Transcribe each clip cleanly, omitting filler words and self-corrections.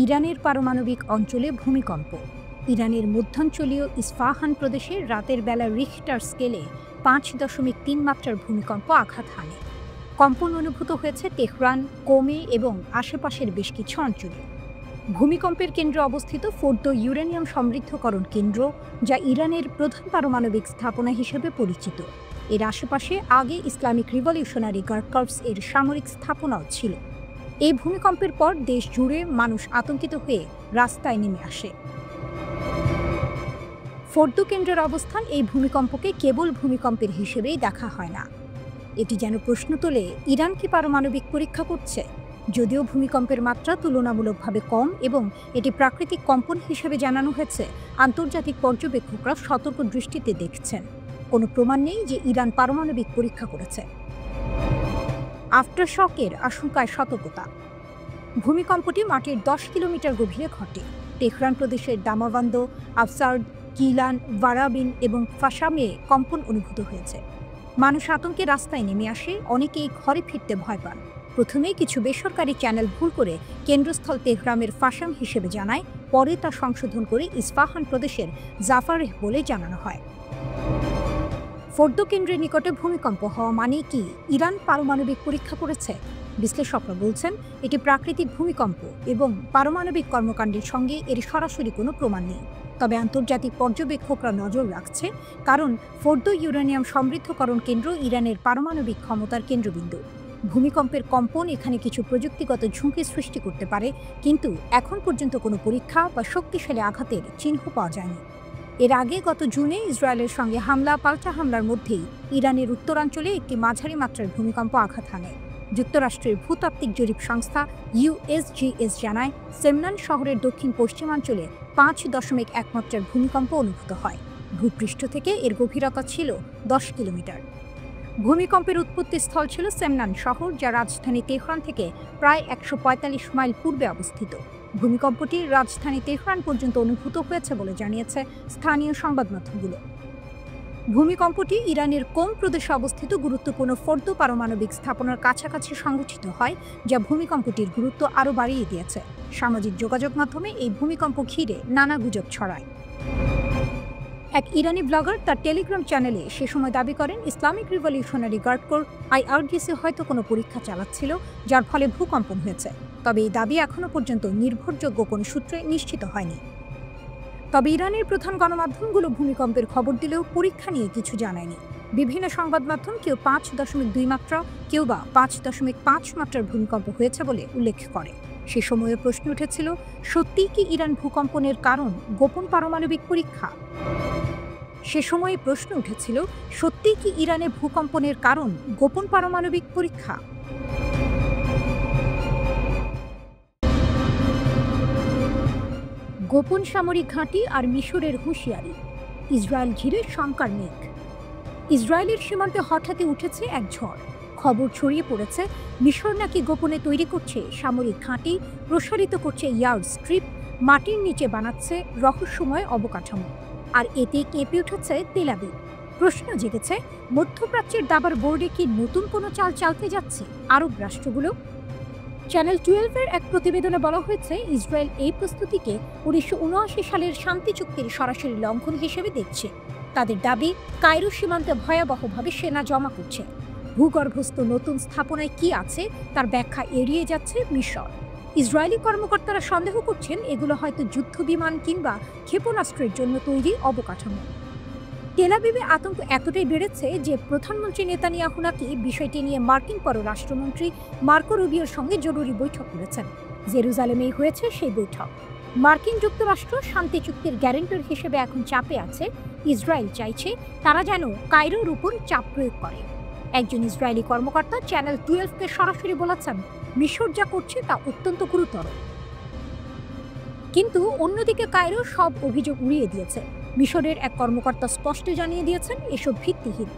ইরানের পারমাণবিক অঞ্চলে ভূমিকম্প। ইরানের মধ্যাঞ্চলীয় ইস্পাহান প্রদেশে রাতের বেলা রিখটার স্কেলে 5.3 মাত্রার ভূমিকম্প আঘাত হানে। কম্পন অনুভূত হয়েছে তেহরান, কোমে এবং আশেপাশের বেশ কিছু অঞ্চলে। ভূমিকম্পের কেন্দ্রে অবস্থিত ফোর্দো ইউরেনিয়াম সমৃদ্ধকরণ কেন্দ্র, যা ইরানের প্রধান পারমাণবিক স্থাপনা হিসেবে পরিচিত। এর আশেপাশে আগে ইসলামিক রিভলিউশনারি গার্ড কর্পস এর সামরিক স্থাপনাও ছিল। এই ভূমিকম্পের পর দেশ জুড়ে মানুষ আতঙ্কিত হয়ে রাস্তায় নেমে আসে। ফোর্দো কেন্দ্রের অবস্থান এই ভূমিকম্পকে কেবল ভূমিকম্পের হিসেবেই দেখা হয় না। এটি যেন প্রশ্ন তোলে, ইরান কি পারমাণবিক পরীক্ষা করছে? যদিও ভূমিকম্পের মাত্রা তুলনামূলকভাবে কম এবং এটি প্রাকৃতিক কম্পন হিসেবে জানানো হয়েছে, আন্তর্জাতিক পর্যবেক্ষকরা সতর্ক দৃষ্টিতে দেখছেন। কোনো প্রমাণ নেই যে ইরান পারমাণবিক পরীক্ষা করেছে। আফটারশকের আশঙ্কায় সতর্কতা। ভূমিকম্পটি মাটির 10 কিলোমিটার গভীরে ঘটে। তেহরান প্রদেশের দামাবান্দ, আফসার্ড, কিলান, ভারাবিন এবং ফাশামে কম্পন অনুভূত হয়েছে। মানুষ আতঙ্কে রাস্তায় নেমে আসে, অনেকেই ঘরে ফিরতে ভয় পান। প্রথমে কিছু বেসরকারি চ্যানেল ভুল করে কেন্দ্রস্থল তেহরানের ফাশাম হিসেবে জানায়, পরে তা সংশোধন করে ইস্পাহান প্রদেশের জাফারেহ বলে জানানো হয়। ফোর্দো কেন্দ্রের নিকটে ভূমিকম্প হওয়া মানে কি ইরান পারমাণবিক পরীক্ষা করেছে? বিশ্লেষকরা বলছেন, এটি প্রাকৃতিক ভূমিকম্প এবং পারমাণবিক কর্মকাণ্ডের সঙ্গে এর সরাসরি কোনো প্রমাণ নেই। তবে আন্তর্জাতিক পর্যবেক্ষকরা নজর রাখছে, কারণ ফোর্দো ইউরেনিয়াম সমৃদ্ধকরণ কেন্দ্র ইরানের পারমাণবিক ক্ষমতার কেন্দ্রবিন্দু। ভূমিকম্পের কম্পন এখানে কিছু প্রযুক্তিগত ঝুঁকি সৃষ্টি করতে পারে, কিন্তু এখন পর্যন্ত কোনো পরীক্ষা বা শক্তিশালী আঘাতের চিহ্ন পাওয়া যায়নি। এর আগে গত জুনে ইসরায়েলের সঙ্গে পাল্টা হামলার মধ্যেই ইরানের উত্তরাঞ্চলে একটি মাঝারি মাত্রার ভূমিকম্প আঘাত হানে। যুক্তরাষ্ট্রের ভূতাত্ত্বিক জরিপ সংস্থা USGS জানায়, সেমনান শহরের দক্ষিণ পশ্চিমাঞ্চলে 5.1 মাত্রার ভূমিকম্প অনুভূত হয়। ভূপৃষ্ঠ থেকে এর গভীরতা ছিল 10 কিলোমিটার। ভূমিকম্পের উৎপত্তি স্থল ছিল সেমনান শহর, যা রাজধানী তেহরান থেকে প্রায় 145 মাইল পূর্বে অবস্থিত। ভূমিকম্পটি রাজধানী তেহরান পর্যন্ত অনুভূত হয়েছে বলে জানিয়েছে স্থানীয় সংবাদ মাধ্যমগুলো। ভূমিকম্পটি ইরানের কোম প্রদেশে অবস্থিত গুরুত্বপূর্ণ ফোর্দো পারমাণবিক স্থাপনার কাছাকাছি সংঘটিত হয়, যা ভূমিকম্পটির গুরুত্ব আরও বাড়িয়ে দিয়েছে। সামাজিক যোগাযোগ মাধ্যমে এই ভূমিকম্প ঘিরে নানা গুজব ছড়ায়। এক ইরানি ব্লগার তার টেলিগ্রাম চ্যানেলে সে সময় দাবি করেন, Islamic Revolutionary Guard Corps IRGC হয়তো কোনো পরীক্ষা চালাচ্ছিল, যার ফলে ভূকম্পন হয়েছে। তবে এই দাবি এখনও পর্যন্ত নির্ভরযোগ্য কোনো সূত্রে নিশ্চিত হয়নি। তবে ইরানের প্রধান গণমাধ্যমগুলো ভূমিকম্পের খবর দিলেও পরীক্ষা নিয়ে কিছু জানায়নি। বিভিন্ন সংবাদ মাধ্যম কেউ 5.2 মাত্রা, কেউ বা 5.5 মাত্রার ভূমিকম্প হয়েছে বলে উল্লেখ করে। সে সময়ে প্রশ্ন উঠেছিল, সত্যিই কি ইরান ভূকম্পনের কারণ গোপন পারমাণবিক পরীক্ষা? গোপন সামরিক ঘাঁটি আর মিশরের হুঁশিয়ারি। ইসরায়েল ঘিরে শঙ্কার মেঘ। ইসরায়েলের সীমান্তে হঠাৎই উঠেছে এক ঝড়। খবর ছড়িয়ে পড়েছে, মিশর নাকি গোপনে তৈরি করছে সামরিক ঘাঁটি, প্রসারিত করছে ইয়ার্ড স্ট্রিপ, মাটির নিচে বানাচ্ছে রহস্যময় অবকাঠামো। আর এতে কেঁপে উঠেছে তেল আবিব। প্রশ্ন জেগেছে, মধ্যপ্রাচ্যের দাবার বোর্ডে কি নতুন কোনো চাল চালতে যাচ্ছে আরব রাষ্ট্রগুলো? চ্যানেল 12-এর এক প্রতিবেদনে বলা হয়েছে, ইসরায়েল এই প্রস্তুতিকে 1979 সালের শান্তি চুক্তির সরাসরি লঙ্ঘন হিসেবে দেখছে। তাদের দাবি, কায়রো সীমান্তে ভয়াবহভাবে সেনা জমা করছে। ভূগর্ভস্থ নতুন স্থাপনায় কি আছে তার ব্যাখ্যা এড়িয়ে যাচ্ছে মিশর। ইসরায়েলি কর্মকর্তারা সন্দেহ করছেন, এগুলো হয়তো যুদ্ধবিমান কিংবা ক্ষেপণাস্ত্রের জন্য তৈরি অবকাঠামো। তেল আবিবে আতঙ্ক এতটাই বেড়েছে যে প্রধানমন্ত্রী নেতানিয়াহু নাকি বিষয়টি নিয়ে মার্কিন পররাষ্ট্রমন্ত্রী মার্কো রুবিওর সঙ্গে জরুরি বৈঠক করেছেন। জেরুজালেমেই হয়েছে সেই বৈঠক। মার্কিন যুক্তরাষ্ট্র শান্তি চুক্তির গ্যারান্টর হিসেবে এখন চাপে আছে। ইসরায়েল চাইছে তারা যেন কায়রোর উপর চাপ প্রয়োগ করে। একজন ইসরায়েলি কর্মকর্তা চ্যানেল 12-কে সরাসরি বলেছেন, মিশর যা করছে তা অত্যন্ত গুরুতর। কিন্তু অন্যদিকে কায়রো সব অভিযোগ উড়িয়ে দিয়েছে। মিশরের এক কর্মকর্তা স্পষ্ট জানিয়ে দিয়েছেন, এসব ভিত্তিহীন।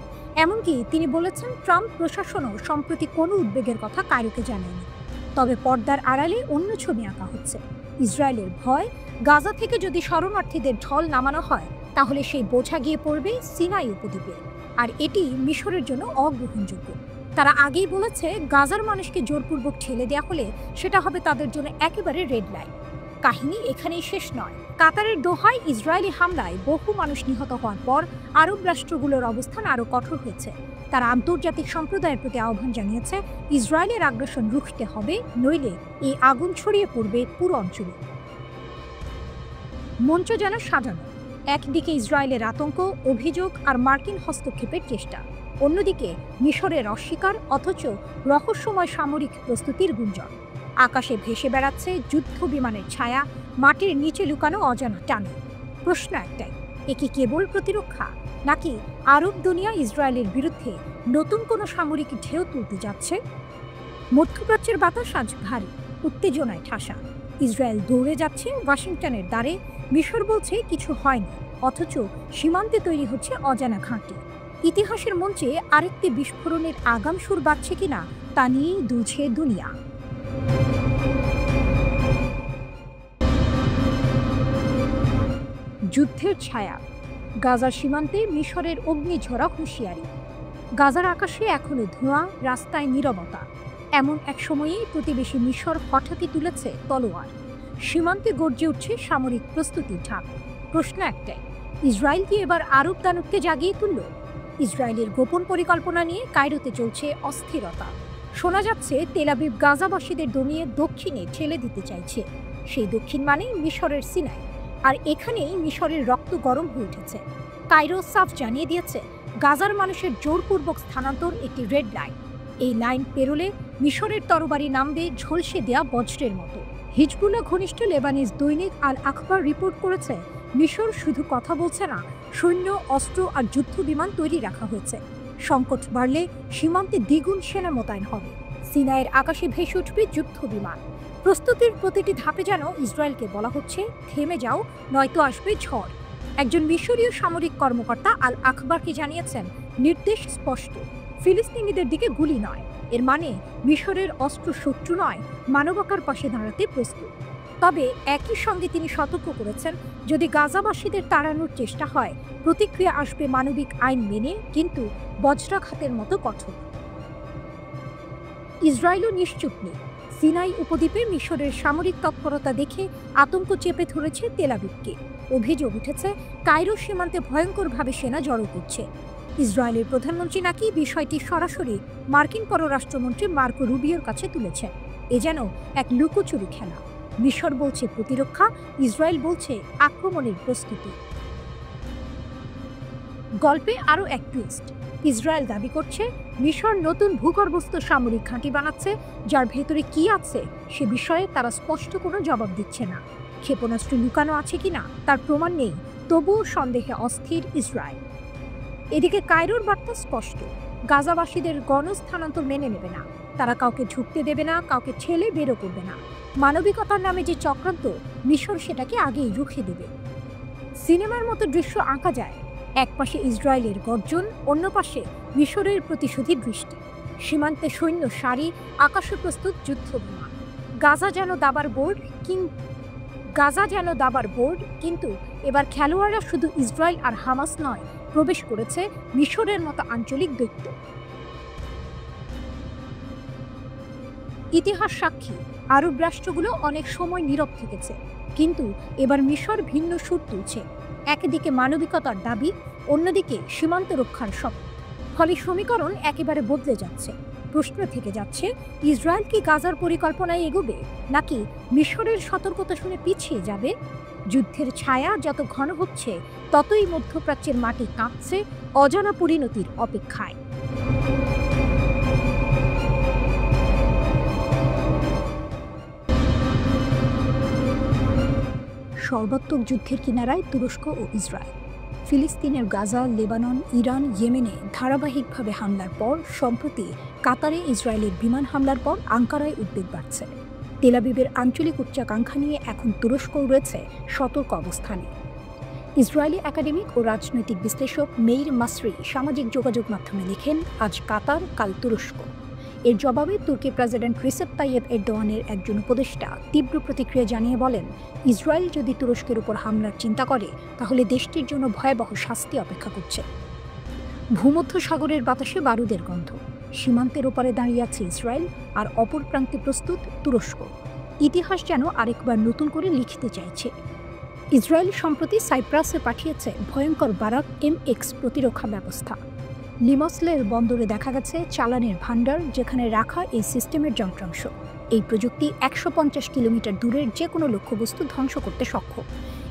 এমনকি তিনি বলেছেন, ট্রাম্প প্রশাসনও সম্প্রতি কোনো উদ্বেগের কথা কায়রোকে জানায়নি। তবে পর্দার আড়ালে অন্য ছবি আঁকা হচ্ছে। ইসরায়েলের ভয়, গাজা থেকে যদি শরণার্থীদের ঢল নামানো হয়, তাহলে সেই বোঝা গিয়ে পড়বে সিনাই উপদ্বীপে। আর এটি মিশরের জন্য অগ্রহণযোগ্য। তারা আগেই বলেছে, গাজার মানুষকে জোরপূর্বক ঠেলে দেওয়া হলে সেটা হবে তাদের জন্য একেবারে রেড লাইন। কাহিনী এখানেই শেষ নয়। কাতারের দোহায় ইসরায়েলি হামলায় বহু মানুষ নিহত হওয়ার পর আরব রাষ্ট্রগুলোর অবস্থান আরও কঠোর হয়েছে। তারা আন্তর্জাতিক সম্প্রদায়ের প্রতি আহ্বান জানিয়েছে, ইসরায়েলের আগ্রাসন রুখতে হবে, নইলে এই আগুন ছড়িয়ে পড়বে পুরো অঞ্চলে। মঞ্চ যেন সাজানো। একদিকে ইসরায়েলের আতঙ্ক, অভিযোগ আর মার্কিন হস্তক্ষেপের চেষ্টা, অন্যদিকে মিশরের অস্বীকার অথচ রহস্যময় সামরিক প্রস্তুতির গুঞ্জন। আকাশে ভেসে বেড়াচ্ছে যুদ্ধ বিমানের ছায়া, মাটির নিচে লুকানো অজানা টানে। প্রশ্ন একটাই, এ কি কেবল প্রতিরক্ষা, নাকি আরব দুনিয়া ইসরায়েলের বিরুদ্ধে নতুন কোনো সামরিক ঢেউ তুলতে যাচ্ছে? মধ্যপ্রাচ্যের বাতাস আজ ভারী, উত্তেজনায় ঠাসা। ইসরায়েল দৌড়ে যাচ্ছে ওয়াশিংটনের দ্বারে, মিশর বলছে কিছু হয়নি, অথচ সীমান্তে তৈরি হচ্ছে অজানা ঘাঁটি। ইতিহাসের মঞ্চে আরেকটি বিস্ফোরণের আগাম সুর বাজছে কিনা তা নিয়েই দুলছে দুনিয়া। যুদ্ধের ছায়া। গাজার সীমান্তে মিশরের অগ্নিঝরা হুঁশিয়ারি। গাজার আকাশে এখনো ধোঁয়া, রাস্তায় নীরবতা। এমন এক সময়েই প্রতিবেশী মিশর হঠাৎই তুলেছে তলোয়ার। সীমান্তে গর্জে উঠছে সামরিক প্রস্তুতির ঢাক। প্রশ্ন একটাই, ইসরায়েল কি এবার আরব দানবকে জাগিয়ে তুলল? ইসরায়েলের গোপন পরিকল্পনা নিয়ে কায়রোতে চলছে অস্থিরতা। শোনা যাচ্ছে তেল আবিব গাজাবাসীদের দমিয়ে দক্ষিণে ঠেলে দিতে চাইছে। সেই দক্ষিণ মানে মিশরের সিনাই। আর এখানেই মিশরের রক্ত গরম হয়ে উঠেছে। কায়রো সাফ জানিয়ে দিয়েছে, গাজার মানুষের জোরপূর্বক স্থানান্তর একটি রেড লাইন। এই লাইন পেরোলে মিশরের তরবারি নামবে ঝলসে দেয়া বজ্রের মতো। হিজবুল্লাহ ঘনিষ্ঠ লেবানিজ দৈনিক আল আখবার রিপোর্ট করেছে, মিশর শুধু কথা বলছে না, সৈন্য, অস্ত্র আর যুদ্ধ বিমান তৈরি রাখা হয়েছে। সংকট বাড়লে সীমান্তে দ্বিগুণ সেনা মোতায়েন হবে। সিনাইয়ের আকাশে ভেসে উঠবে যুদ্ধ বিমান। প্রস্তুতির প্রতিটি ধাপে যেন ইসরায়েলকে বলা হচ্ছে, থেমে যাও, নয়তো আসবে ঝড়। একজন মিশরীয় সামরিক কর্মকর্তা আল আখবারকে জানিয়েছেন, নির্দেশ স্পষ্ট, ফিলিস্তিনিদের দিকে গুলি নয়। এর মানে মিশরের অস্ত্র শত্রু নয়, মানবতার পাশে দাঁড়াতে প্রস্তুত। তবে একই সঙ্গে তিনি সতর্ক করেছেন, যদি গাজাবাসীদের তাড়ানোর চেষ্টা হয়, প্রতিক্রিয়া আসবে মানবিক আইন মেনে, কিন্তু বজ্রাঘাতের মতো কঠোর। ইসরায়েলও নিশ্চুপ নেই। সিনাই উপদ্বীপে মিশরের সামরিক তৎপরতা দেখে আতঙ্ক চেপে ধরেছে তেল আবিবকে। অভিযোগ উঠেছে, কায়রো সীমান্তে ভয়ঙ্করভাবে সেনা জড়ো করছে। ইসরায়েলের প্রধানমন্ত্রী নাকি বিষয়টি সরাসরি মার্কিন পররাষ্ট্রমন্ত্রী মার্কো রুবিওর কাছে তুলেছেন। এ যেন এক লুকোচুরি খেলা। মিশর বলছে প্রতিরক্ষা, ইসরায়েল বলছে আক্রমণের প্রস্তুতি। গল্পে আরও এক টুইস্ট। ইসরায়েল দাবি করছে, মিশর নতুন ভূগর্ভস্থ সামরিক ঘাঁটি বানাচ্ছে, যার ভেতরে কি আছে সে বিষয়ে তারা স্পষ্ট কোনো জবাব দিচ্ছে না। ক্ষেপণাস্ত্র লুকানো আছে কিনা তার প্রমাণ নেই, তবুও সন্দেহে অস্থির ইসরায়েল। এদিকে কায়রোর বার্তা স্পষ্ট, গাজাবাসীদের গণস্থানান্তর মেনে নেবে না। তারা কাউকে ঢুকতে দেবে না, কাউকে ঠেলে বেরো করবে না। মানবিকতার নামে যে চক্রান্ত, মিশর সেটাকে আগেই রুখে দেবে। সিনেমার মতো দৃশ্য আঁকা যায়। এক পাশে ইসরায়েলের গর্জন, অন্য পাশে মিশরের প্রতিশোধী দৃষ্টি। সীমান্তে সৈন্য সারি, আকাশে প্রস্তুত যুদ্ধ বিমান। গাজা যেন দাবার বোর্ড, কিন্তু এবার খেলোয়াড়রা শুধু ইসরায়েল আর হামাস নয়, প্রবেশ করেছে মিশরের মতো আঞ্চলিক দৈত্য। ইতিহাস সাক্ষী, আরব রাষ্ট্রগুলো অনেক সময় নীরব থেকেছে, কিন্তু এবার মিশর ভিন্ন সুর তুলছে। একদিকে মানবিকতার দাবি, অন্যদিকে সীমান্ত রক্ষার শপথ। ফলে সমীকরণ একেবারে বদলে যাচ্ছে। প্রশ্ন থেকে যাচ্ছে, ইসরায়েল কি গাজার পরিকল্পনায় এগোবে, নাকি মিশরের সতর্কতা শুনে পিছিয়ে যাবে? যুদ্ধের ছায়া যত ঘন হচ্ছে, ততই মধ্যপ্রাচ্যের মাটি কাঁপছে অজানা পরিণতির অপেক্ষায়। সর্বাত্মক যুদ্ধের কিনারায় তুরস্ক ও ইসরায়েল। ফিলিস্তিনের গাজা, লেবানন, ইরান, ইয়েমেনে ধারাবাহিকভাবে হামলার পর সম্প্রতি কাতারে ইসরায়েলের বিমান হামলার পর আঙ্কারায় উদ্বেগ বাড়ছে। তেল আবিবের আঞ্চলিক উচ্চাকাঙ্ক্ষা নিয়ে এখন তুরস্কও রয়েছে সতর্ক অবস্থানে। ইসরায়েলি একাডেমিক ও রাজনৈতিক বিশ্লেষক মেইর মাসরি সামাজিক যোগাযোগ মাধ্যমে লিখেন, আজ কাতার, কাল তুরস্ক। এর জবাবে তুর্কি প্রেসিডেন্ট রিসেপ তাইয়েপ এরদোয়ানের একজন উপদেষ্টা তীব্র প্রতিক্রিয়া জানিয়ে বলেন, ইসরায়েল যদি তুরস্কের উপর হামলার চিন্তা করে, তাহলে দেশটির জন্য ভয়াবহ শাস্তি অপেক্ষা করছে। ভূমধ্য সাগরের বাতাসে বারুদের গন্ধ। সীমান্তের ওপারে দাঁড়িয়ে আছে ইসরায়েল, আর অপর প্রান্তে প্রস্তুত তুরস্ক। ইতিহাস যেন আরেকবার নতুন করে লিখতে চাইছে। ইসরায়েল সম্প্রতি সাইপ্রাসে পাঠিয়েছে ভয়ঙ্কর বারাক MX প্রতিরক্ষা ব্যবস্থা। লিমসলের বন্দরে দেখা গেছে চালানের ভাণ্ডার, যেখানে রাখা এই সিস্টেমের যন্ত্রাংশ। এই প্রযুক্তি 150 কিলোমিটার দূরের যে কোনো লক্ষ্যবস্তু ধ্বংস করতে সক্ষম।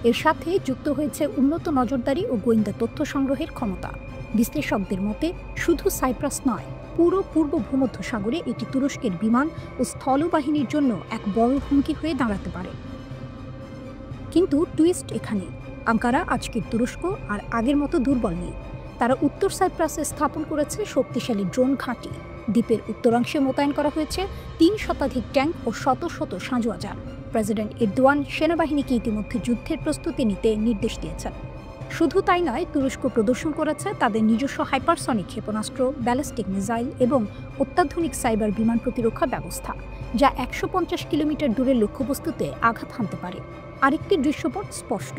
এর সাথে যুক্ত হয়েছে উন্নত নজরদারি ও গোয়েন্দা তথ্য সংগ্রহের ক্ষমতা। বিশ্লেষকদের মতে শুধু সাইপ্রাস নয়, পুরো পূর্ব ভূমধ্যসাগরে এটি তুরস্কের বিমান ও স্থলবাহিনীর জন্য এক বড় হুমকি হয়ে দাঁড়াতে পারে। কিন্তু টুইস্ট এখানে, আঙ্কারা আজকের তুরস্ক আর আগের মতো দুর্বল নেই। তারা উত্তর সাইপ্রাসে স্থাপন করেছে শক্তিশালী ড্রোন ঘাঁটি। দ্বীপের উত্তরাংশে মোতায়েন করা হয়েছে 3 শতাধিক ট্যাঙ্ক ও শত শত সাঁজোয়া যান। প্রেসিডেন্ট এরদোয়ান সেনাবাহিনীকে ইতিমধ্যে যুদ্ধের প্রস্তুতি নিতে নির্দেশ দিয়েছেন। শুধু তাই নয়, তুরস্ক প্রদর্শন করেছে তাদের নিজস্ব হাইপারসনিক ক্ষেপণাস্ত্র, ব্যালিস্টিক মিসাইল এবং অত্যাধুনিক সাইবার বিমান প্রতিরক্ষা ব্যবস্থা, যা 150 কিলোমিটার দূরের লক্ষ্যবস্তুতে আঘাত হানতে পারে। আরেকটি দৃশ্যপট স্পষ্ট,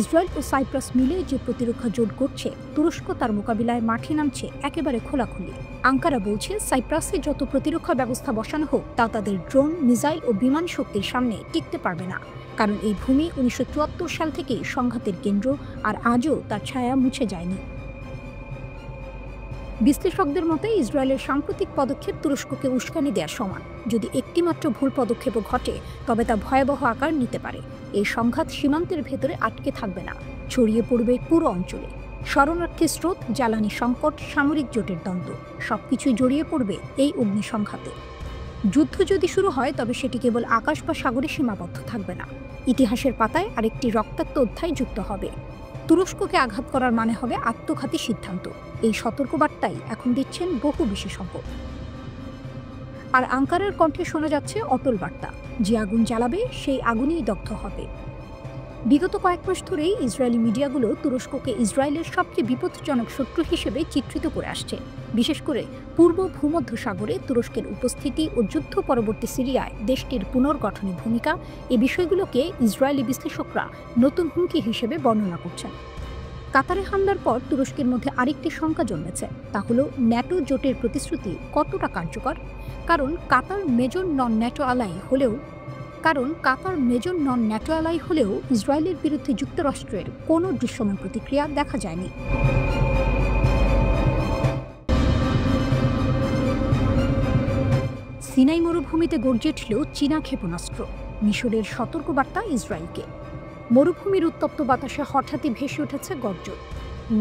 ইসরায়েল ও সাইপ্রাস মিলে যে প্রতিরক্ষা জোট করছে, তুরস্ক তার মোকাবিলায় মাঠে নামছে একেবারে খোলাখুলি। আঙ্কারা বলছে সাইপ্রাসে যত প্রতিরক্ষা ব্যবস্থা বসানো হোক, তা তাদের ড্রোন, মিসাইল ও বিমান শক্তির সামনে টিকতে পারবে না। কারণ এই ভূমি 1974 সাল থেকে সংঘাতের কেন্দ্র, আর আজও তার ছায়া মুছে যায়নি। বিশ্লেষকদের মতে ইসরায়েলের সাম্প্রতিক পদক্ষেপ তুরস্ককে উস্কানি দেওয়ার সমান। যদি একটিমাত্র ভুল পদক্ষেপও ঘটে, তবে তা ভয়াবহ আকার নিতে পারে। এই সংঘাত সীমান্তের ভেতরে আটকে থাকবে না, ছড়িয়ে পড়বে পুরো অঞ্চলে। শরণার্থী স্রোত, জ্বালানি সংকট, সামরিক জোটের দ্বন্দ্ব, সবকিছুই জড়িয়ে পড়বে এই অগ্নিসংঘাতে। যুদ্ধ যদি শুরু হয়, তবে সেটি কেবল আকাশ বা সাগরে সীমাবদ্ধ থাকবে না। ইতিহাসের পাতায় আরেকটি রক্তাক্ত অধ্যায় যুক্ত হবে। তুরস্ককে আঘাত করার মানে হবে আত্মঘাতী সিদ্ধান্ত। এই সতর্কবার্তাই এখন দিচ্ছেন বহু বিশেষজ্ঞ। আর আঙ্কারার কণ্ঠে শোনা যাচ্ছে অটল বার্তা, যে আগুন জ্বালাবে সেই আগুনেই দগ্ধ হবে। বিগত কয়েক মাস ধরেই ইসরায়েলি মিডিয়াগুলো তুরস্ককে ইসরায়েলের সবচেয়ে বিপজ্জনক শত্রু হিসেবে চিত্রিত করে আসছে। বিশেষ করে পূর্ব ভূমধ্যসাগরে তুরস্কের উপস্থিতি ও যুদ্ধ পরবর্তী সিরিয়ায় দেশটির পুনর্গঠনে ভূমিকা, এই বিষয়গুলোকে ইসরায়েলি বিশ্লেষকরা নতুন হুমকি হিসেবে বর্ণনা করছেন। কাতারে হামলার পর তুরস্কের মধ্যে আরেকটি শঙ্কা জন্মেছে, তা হলো ন্যাটো জোটের প্রতিশ্রুতি কতটা কার্যকর। কারণ কাতার মেজর নন ন্যাটো অ্যালাই হলেও ইসরায়েলের বিরুদ্ধে যুক্তরাষ্ট্রের কোনো দৃশ্যমান প্রতিক্রিয়া দেখা যায়নি। সিনাই মরুভূমিতে গর্জে উঠল চীনা ক্ষেপণাস্ত্র, মিশরের সতর্কবার্তা ইসরায়েলকে। মরুভূমির উত্তপ্ত বাতাসে হঠাৎই ভেসে উঠেছে গর্জন।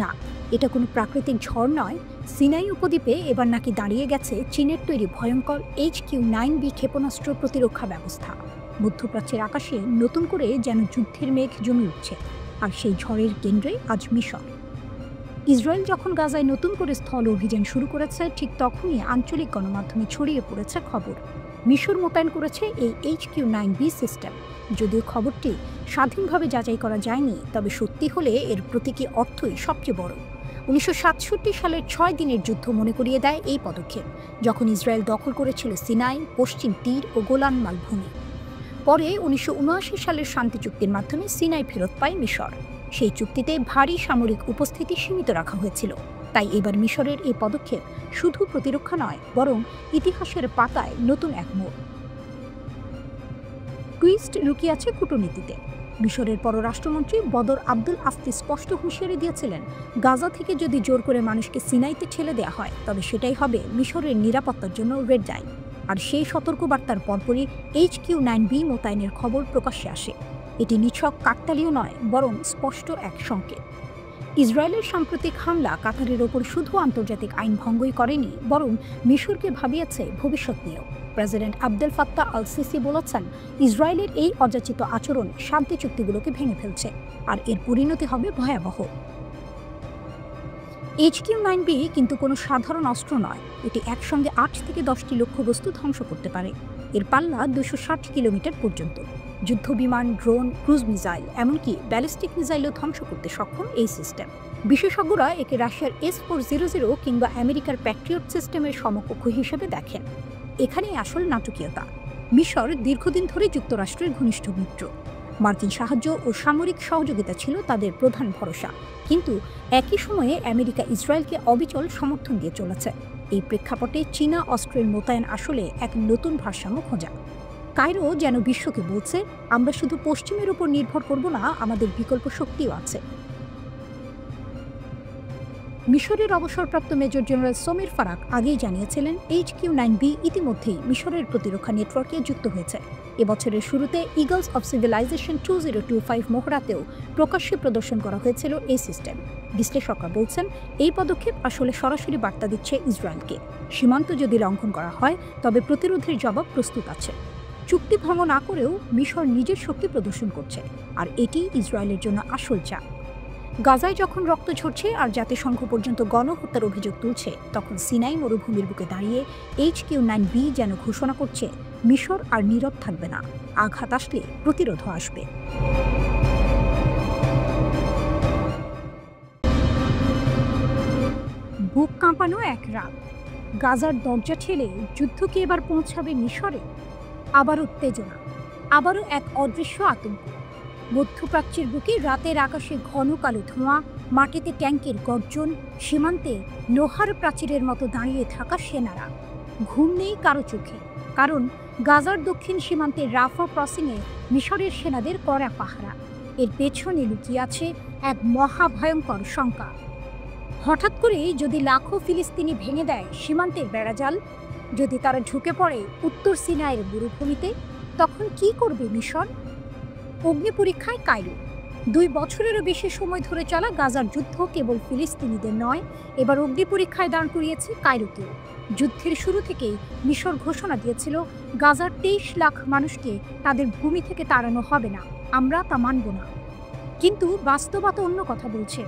না, এটা কোনো প্রাকৃতিক ঝড় নয়। সিনাই উপদ্বীপে এবার নাকি দাঁড়িয়ে গেছে চীনের তৈরি ভয়ঙ্কর HQ-9B ক্ষেপণাস্ত্র প্রতিরক্ষা ব্যবস্থা। মধ্যপ্রাচ্যের আকাশে নতুন করে যেন যুদ্ধের মেঘ জমে উঠছে, আর সেই ঝড়ের কেন্দ্রে আজ মিশর। ইসরায়েল যখন গাজায় নতুন করে স্থল অভিযান শুরু করেছে, ঠিক তখনই আঞ্চলিক গণমাধ্যমে ছড়িয়ে পড়েছে খবর মিশর মোতায়েন করেছে এই HQ-9B সিস্টেম। যদিও খবরটি স্বাধীনভাবে যাচাই করা যায়নি, তবে সত্যি হলে এর প্রতীকী অর্থই সবচেয়ে বড়। 1967 সালের 6 দিনের যুদ্ধ মনে করিয়ে দেয় এই পদক্ষেপ, যখন ইসরায়েল দখল করেছিল সিনাই, পশ্চিম তীর ও গোলান মালভূমি। পরে 1979 সালের শান্তি চুক্তির মাধ্যমে সিনাই ফেরত পায় মিশর। সেই চুক্তিতে ভারী সামরিক উপস্থিতি সীমিত রাখা হয়েছিল। তাই এবার মিশরের এই পদক্ষেপ শুধু প্রতিরক্ষা নয়, বরং ইতিহাসের পাতায় নতুন এক মোড়। টুইস্ট লুকিয়ে আছে কূটনীতিতে। মিশরের পররাষ্ট্রমন্ত্রী বদর আব্দুল আফতি স্পষ্ট হুঁশিয়ারি দিয়েছিলেন, গাজা থেকে যদি জোর করে মানুষকে সিনাইতে ঠেলে দেওয়া হয়, তবে সেটাই হবে মিশরের নিরাপত্তার জন্য রেড লাইন। আর সেই সতর্কবার্তার পরপরই HQ-9B মোতায়েনের খবর প্রকাশ্যে আসে। এটি নিছক কাকতালীয় নয়, বরং স্পষ্ট এক সংকেত। ইসরায়েলের সাম্প্রতিক হামলা কাতারের ওপর শুধু আন্তর্জাতিক আইন ভঙ্গই করেনি, বরং মিশরকে ভাবিয়েছে ভবিষ্যৎ নিয়েও। প্রেসিডেন্ট আবদেল ফাত্তাহ আল-সিসি বলেছেন, ইসরায়েলের এই অযাচিত আচরণ শান্তি চুক্তিগুলোকে ভেঙে ফেলছে, আর এর পরিণতি হবে ভয়াবহ। HQ-9B কিন্তু কোনো সাধারণ অস্ত্র নয়। এটি একসঙ্গে 8 থেকে 10টি লক্ষ্যবস্তু ধ্বংস করতে পারে। এর পাল্লা 260 কিলোমিটার পর্যন্ত। যুদ্ধ বিমান, ড্রোন, ক্রুজ মিসাইল, এমনকি ব্যালিস্টিক মিসাইলও ধ্বংস করতে সক্ষম এই সিস্টেম। বিশেষজ্ঞরা একে রাশিয়ার S-400 কিংবা আমেরিকার প্যাট্রিয়ট সিস্টেমের সমকক্ষ হিসেবে দেখেন। এখানেই আসল নাটকীয়তা। মিশর দীর্ঘদিন ধরে যুক্তরাষ্ট্রের ঘনিষ্ঠ মিত্র। মার্কিন সাহায্য ও সামরিক সহযোগিতা ছিল তাদের প্রধান ভরসা। কিন্তু একই সময়ে আমেরিকা ইসরায়েলকে অবিচল সমর্থন দিয়ে চলেছে। এই প্রেক্ষাপটে চীনা অস্ত্রের মোতায়েন আসলে এক নতুন ভারসাম্য খোঁজা। কায়রো যেন বিশ্বকে বলছে, আমরা শুধু পশ্চিমের উপর নির্ভর করব না, আমাদের বিকল্প শক্তিও আছে। মিশরের অবসরপ্রাপ্ত মেজর জেনারেল সমীর ফারাক আগেই জানিয়েছিলেন, HQ-9B ইতিমধ্যেই মিশরের প্রতিরক্ষা নেটওয়ার্কে যুক্ত হয়েছে। এবছরের শুরুতে ইগলস অব সিভিলাইজেশন 2025 মহড়াতেও প্রকাশ্যে প্রদর্শন করা হয়েছিল এই সিস্টেম। বিশ্লেষকরা বলছেন, এই পদক্ষেপ আসলে সরাসরি বার্তা দিচ্ছে ইসরায়েলকে, সীমান্ত যদি লঙ্ঘন করা হয় তবে প্রতিরোধের জবাব প্রস্তুত আছে। চুক্তি ভঙ্গ না করেও মিশর নিজের শক্তি প্রদর্শন করছে, আর এটি ইসরায়েলের জন্য আসল চাপ। গাজায় যখন রক্ত ঝরছে আর জাতিসংঘ পর্যন্ত গণহত্যার অভিযোগ তুলছে, তখন সিনাই মরুভূমির বুকে দাঁড়িয়ে HQ-9B যেন ঘোষণা করছে, মিশর আর নীরব থাকবে না, আঘাত আসলে প্রতিরোধ আসবে। বুক কাঁপানো এক রাত, গাজার দরজা ঠেলে যুদ্ধ কি এবার পৌঁছাবে মিশরে? আবার উত্তেজনা, আবারও এক অদৃশ্য আতঙ্ক। মধ্যপ্রাচ্যের বুকে রাতের আকাশে ঘন কালো ধোঁয়া, মাটিতে ট্যাঙ্কের গর্জন, সীমান্তে লোহার প্রাচীরের মতো দাঁড়িয়ে থাকা সেনারা। ঘুম নেই কারো চোখে, কারণ গাজার দক্ষিণ সীমান্তের রাফা ক্রসিংয়ে মিশরের সেনাদের কড়া পাহারা। এর পেছনে লুকিয়ে আছে এক মহাভয়ঙ্কর শঙ্কা। হঠাৎ করে যদি লাখো ফিলিস্তিনি ভেঙে দেয় সীমান্তের বেড়াজাল, যদি তারা ঝুঁকে পড়ে উত্তর সিনাইয়ের মরুভূমিতে, তখন কি করবে মিশর? অগ্নি পরীক্ষায় কায়রো। 2 বছরেরও বেশি সময় ধরে চলা গাজার যুদ্ধ কেবল ফিলিস্তিনিদের নয়, এবার অগ্নি পরীক্ষায় দাঁড় করিয়েছে কায়রোকেও। যুদ্ধের শুরু থেকেই মিশর ঘোষণা দিয়েছিল, গাজার 23 লাখ মানুষকে তাদের ভূমি থেকে তাড়ানো হবে না, আমরা তা মানব না। কিন্তু বাস্তবতা অন্য কথা বলছে।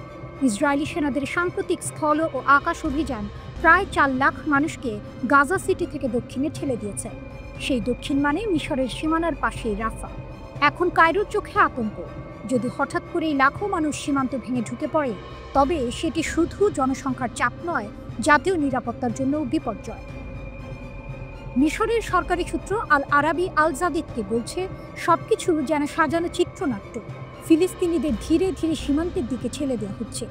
ইসরায়েলি সেনাদের সাম্প্রতিক স্থল ও আকাশ অভিযান প্রায় 4 লাখ মানুষকে গাজা সিটি থেকে দক্ষিণে ঠেলে দিয়েছে। সেই দক্ষিণ মানে মিশরের সীমানার পাশেই রাফা। এখন কায়রোর চোখে আতঙ্ক, যদি হঠাৎ করেই লাখো মানুষ সীমান্ত ভেঙে ঢুকে পড়ে, তবে সেটি শুধু জনসংখ্যার চাপ নয়, জাতীয় নিরাপত্তার জন্য বিপর্যয়। মিশরের সরকারি সূত্র আল আরাবি আল জাদিদকে বলছে, সবকিছু যেন সাজানো চিত্রনাট্য। ফিলিস্তিনিদের ধীরে ধীরে সীমান্তের দিকে ঠেলে দেওয়া হচ্ছে।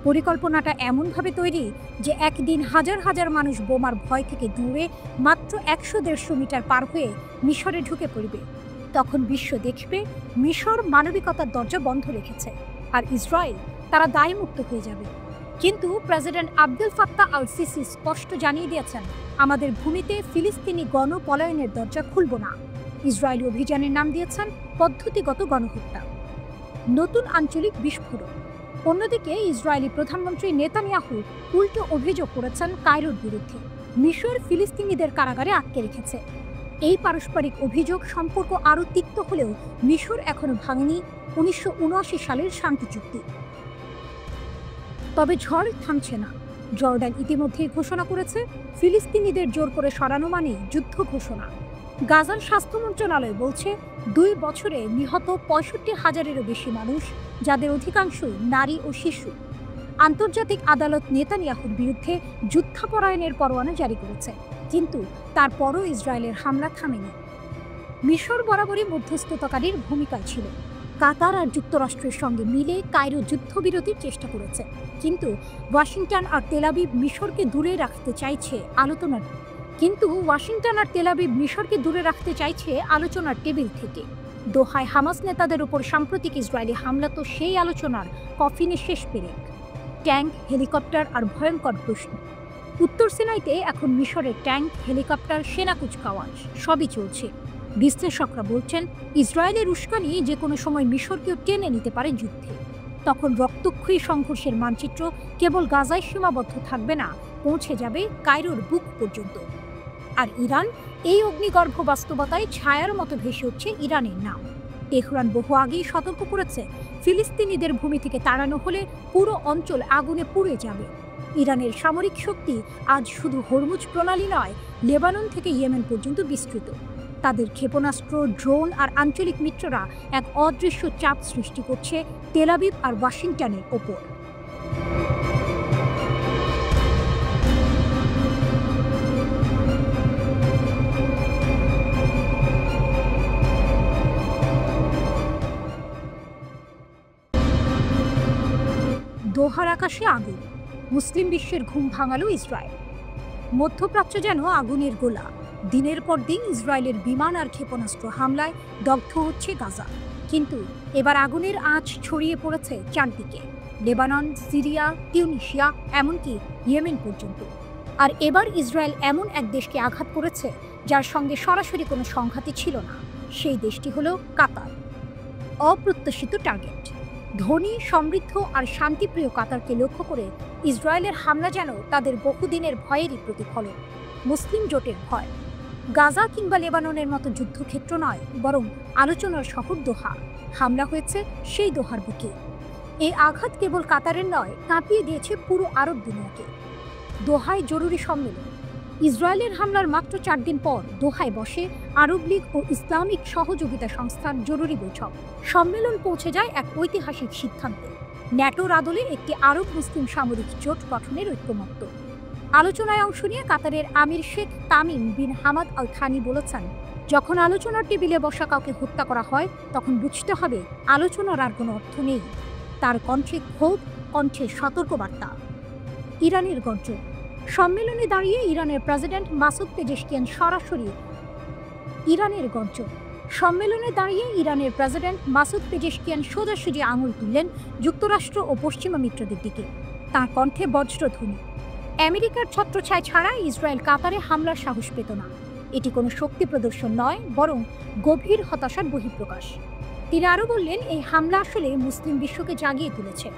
পরিকল্পনাটা এমনভাবে তৈরি যে একদিন হাজার হাজার মানুষ বোমার ভয় থেকে দূরে মাত্র 100-150 মিটার পার হয়ে মিশরে ঢুকে পড়বে। তখন বিশ্ব দেখবে মিশর মানবিকতার দরজা বন্ধ রেখেছে, আর ইসরায়েল তারা দায়মুক্ত হয়ে যাবে। কিন্তু president Abdel Fattah al CC স্পষ্ট জানিয়ে দিয়েছেন, আমাদের ভূমিতে ফিলিস্তিনি গণপলায়নের দরজা খুলব না। ইসরায়েলি অভিযানের নাম দিয়েছেন পদ্ধতিগত গণহত্যা। নতুন আঞ্চলিক বিস্ফোরণ। অন্যদিকে ইসরায়েলি প্রধানমন্ত্রী নেতানিয়াহু উল্টো অভিযোগ করেছেন কায়রোর বিরুদ্ধে, মিশর ফিলিস্তিনিদের কারাগারে আটকে রেখেছে। এই পারস্পরিক অভিযোগ সম্পর্ক আরও তিক্ত হলেও মিশর এখনো ভাঙেনি 1979 সালের শান্তি চুক্তি। তবে ঝড় থামছে না। জর্ডান ইতিমধ্যেই ঘোষণা করেছে, ফিলিস্তিনিদের জোর করে সরানো মানে যুদ্ধ ঘোষণা। গাজার স্বাস্থ্য মন্ত্রণালয় বলছে, 2 বছরে নিহত 65,000-এরও বেশি মানুষ, যাদের অধিকাংশই নারী ও শিশু। আন্তর্জাতিক আদালত নেতানিয়াহুর বিরুদ্ধে যুদ্ধাপরায়ণের পরোয়ানা জারি করেছে, কিন্তু তারপরও ইসরায়েলের হামলা থামেনি। মিশর বরাবরই মধ্যস্থতাকারীর ভূমিকায় ছিল। কাতার আর যুক্তরাষ্ট্রের সঙ্গে মিলে কায়রো যুদ্ধবিরতির চেষ্টা করেছে, কিন্তু ওয়াশিংটন আর তেল আবিব মিশরকে দূরে রাখতে চাইছে আলোচনার টেবিল থেকে। দোহায় হামাস নেতাদের উপর সাম্প্রতিক ইসরায়েলি হামলা তো সেই আলোচনার কফিনের শেষ পেরেক। ট্যাঙ্ক, হেলিকপ্টার আর ভয়ঙ্কর প্রশ্ন। উত্তর সিনাইতে এখন মিশরের ট্যাঙ্ক, হেলিকপ্টার, সেনা কুচকাওয়াজ সবই চলছে। বিশ্লেষকরা বলছেন, ইসরায়েলের উস্কানি যে কোনো সময় মিশরকেও টেনে নিতে পারে যুদ্ধে। তখন রক্তক্ষয়ী সংঘর্ষের মানচিত্র কেবল গাজায় সীমাবদ্ধ থাকবে না, পৌঁছে যাবে কায়রোর বুক পর্যন্ত। আর ইরান, এই অগ্নিগর্ভ বাস্তবতায় ছায়ার মতো ভেসে উঠছে ইরানের নাম। তেহরান বহু আগেই সতর্ক করেছে, ফিলিস্তিনিদের ভূমি থেকে তাড়ানো হলে পুরো অঞ্চল আগুনে পুড়ে যাবে। ইরানের সামরিক শক্তি আজ শুধু হরমুজ প্রণালী নয়, লেবানন থেকে ইয়েমেন পর্যন্ত বিস্তৃত। তাদের ক্ষেপণাস্ত্র, ড্রোন আর আঞ্চলিক মিত্ররা এক অদৃশ্য চাপ সৃষ্টি করছে তেল আবিব আর ওয়াশিংটনের ওপর। দোহার আকাশে আগুন, মুসলিম বিশ্বের ঘুম ভাঙালো ইসরায়েল। মধ্যপ্রাচ্য যেন আগুনের গোলা। দিনের পর দিন ইসরায়েলের বিমান আর ক্ষেপণাস্ত্র হামলায় দগ্ধ হচ্ছে গাজা। কিন্তু এবার আগুনের আঁচ ছড়িয়ে পড়েছে চারদিকে, লেবানন, সিরিয়া, তিউনিসিয়া, এমনকি ইয়েমেন পর্যন্ত। আর এবার ইসরায়েল এমন এক দেশকে আঘাত করেছে যার সঙ্গে সরাসরি কোনো সংঘাতই ছিল না। সেই দেশটি হলো কাতার। অপ্রত্যাশিত টার্গেট। ধনী, সমৃদ্ধ আর শান্তিপ্রিয় কাতারকে লক্ষ্য করে ইসরায়েলের হামলা যেন তাদের বহুদিনের ভয়েরই প্রতিফলন। মুসলিম জোটের ভয়। গাজা কিংবা লেবাননের মতো যুদ্ধক্ষেত্র নয়, বরং আলোচনার শহর দোহা। হামলা হয়েছে সেই দোহার বুকে। এই আঘাত কেবল কাতারের নয়, কাঁপিয়ে দিয়েছে পুরো আরব দুনিয়াকে। দোহায় জরুরি সম্মেলন। ইসরায়েলের হামলার মাত্র 4 দিন পর দোহায় বসে আরব লীগ ও ইসলামিক সহযোগিতা সংস্থার জরুরি বৈঠক। সম্মেলন পৌঁছে যায় এক ঐতিহাসিক সিদ্ধান্তে। ন্যাটোর আদলে একটি আরব মুসলিম সামরিক জোট গঠনের ঐক্যমত্য। আলোচনায় অংশ নিয়ে কাতারের আমির Sheikh Tamim bin Hamad Al Thani বলেছেন, যখন আলোচনার টেবিলে বসা কাউকে হত্যা করা হয় তখন বুঝতে হবে আলোচনার আর কোনো অর্থ নেই। তার কণ্ঠে ক্ষোভ, কণ্ঠে সতর্কবার্তা। ইরানের গর্জন। সম্মেলনে দাঁড়িয়ে ইরানের প্রেসিডেন্ট মাসুদ পেজেশকিয়ান সোজাসুজি আঙুল তুললেন যুক্তরাষ্ট্র ও পশ্চিমা মিত্রদের দিকে। তাঁর কণ্ঠে বজ্রধ্বনি। আমেরিকার ছত্রছায়া ছাড়া ইসরায়েল কাতারে হামলার সাহস পেত না। এটি কোনো শক্তি প্রদর্শন নয়, বরং গভীর হতাশার বহিঃপ্রকাশ। তিনি আরও বললেন, এই হামলা আসলে মুসলিম বিশ্বকে জাগিয়ে তুলেছে।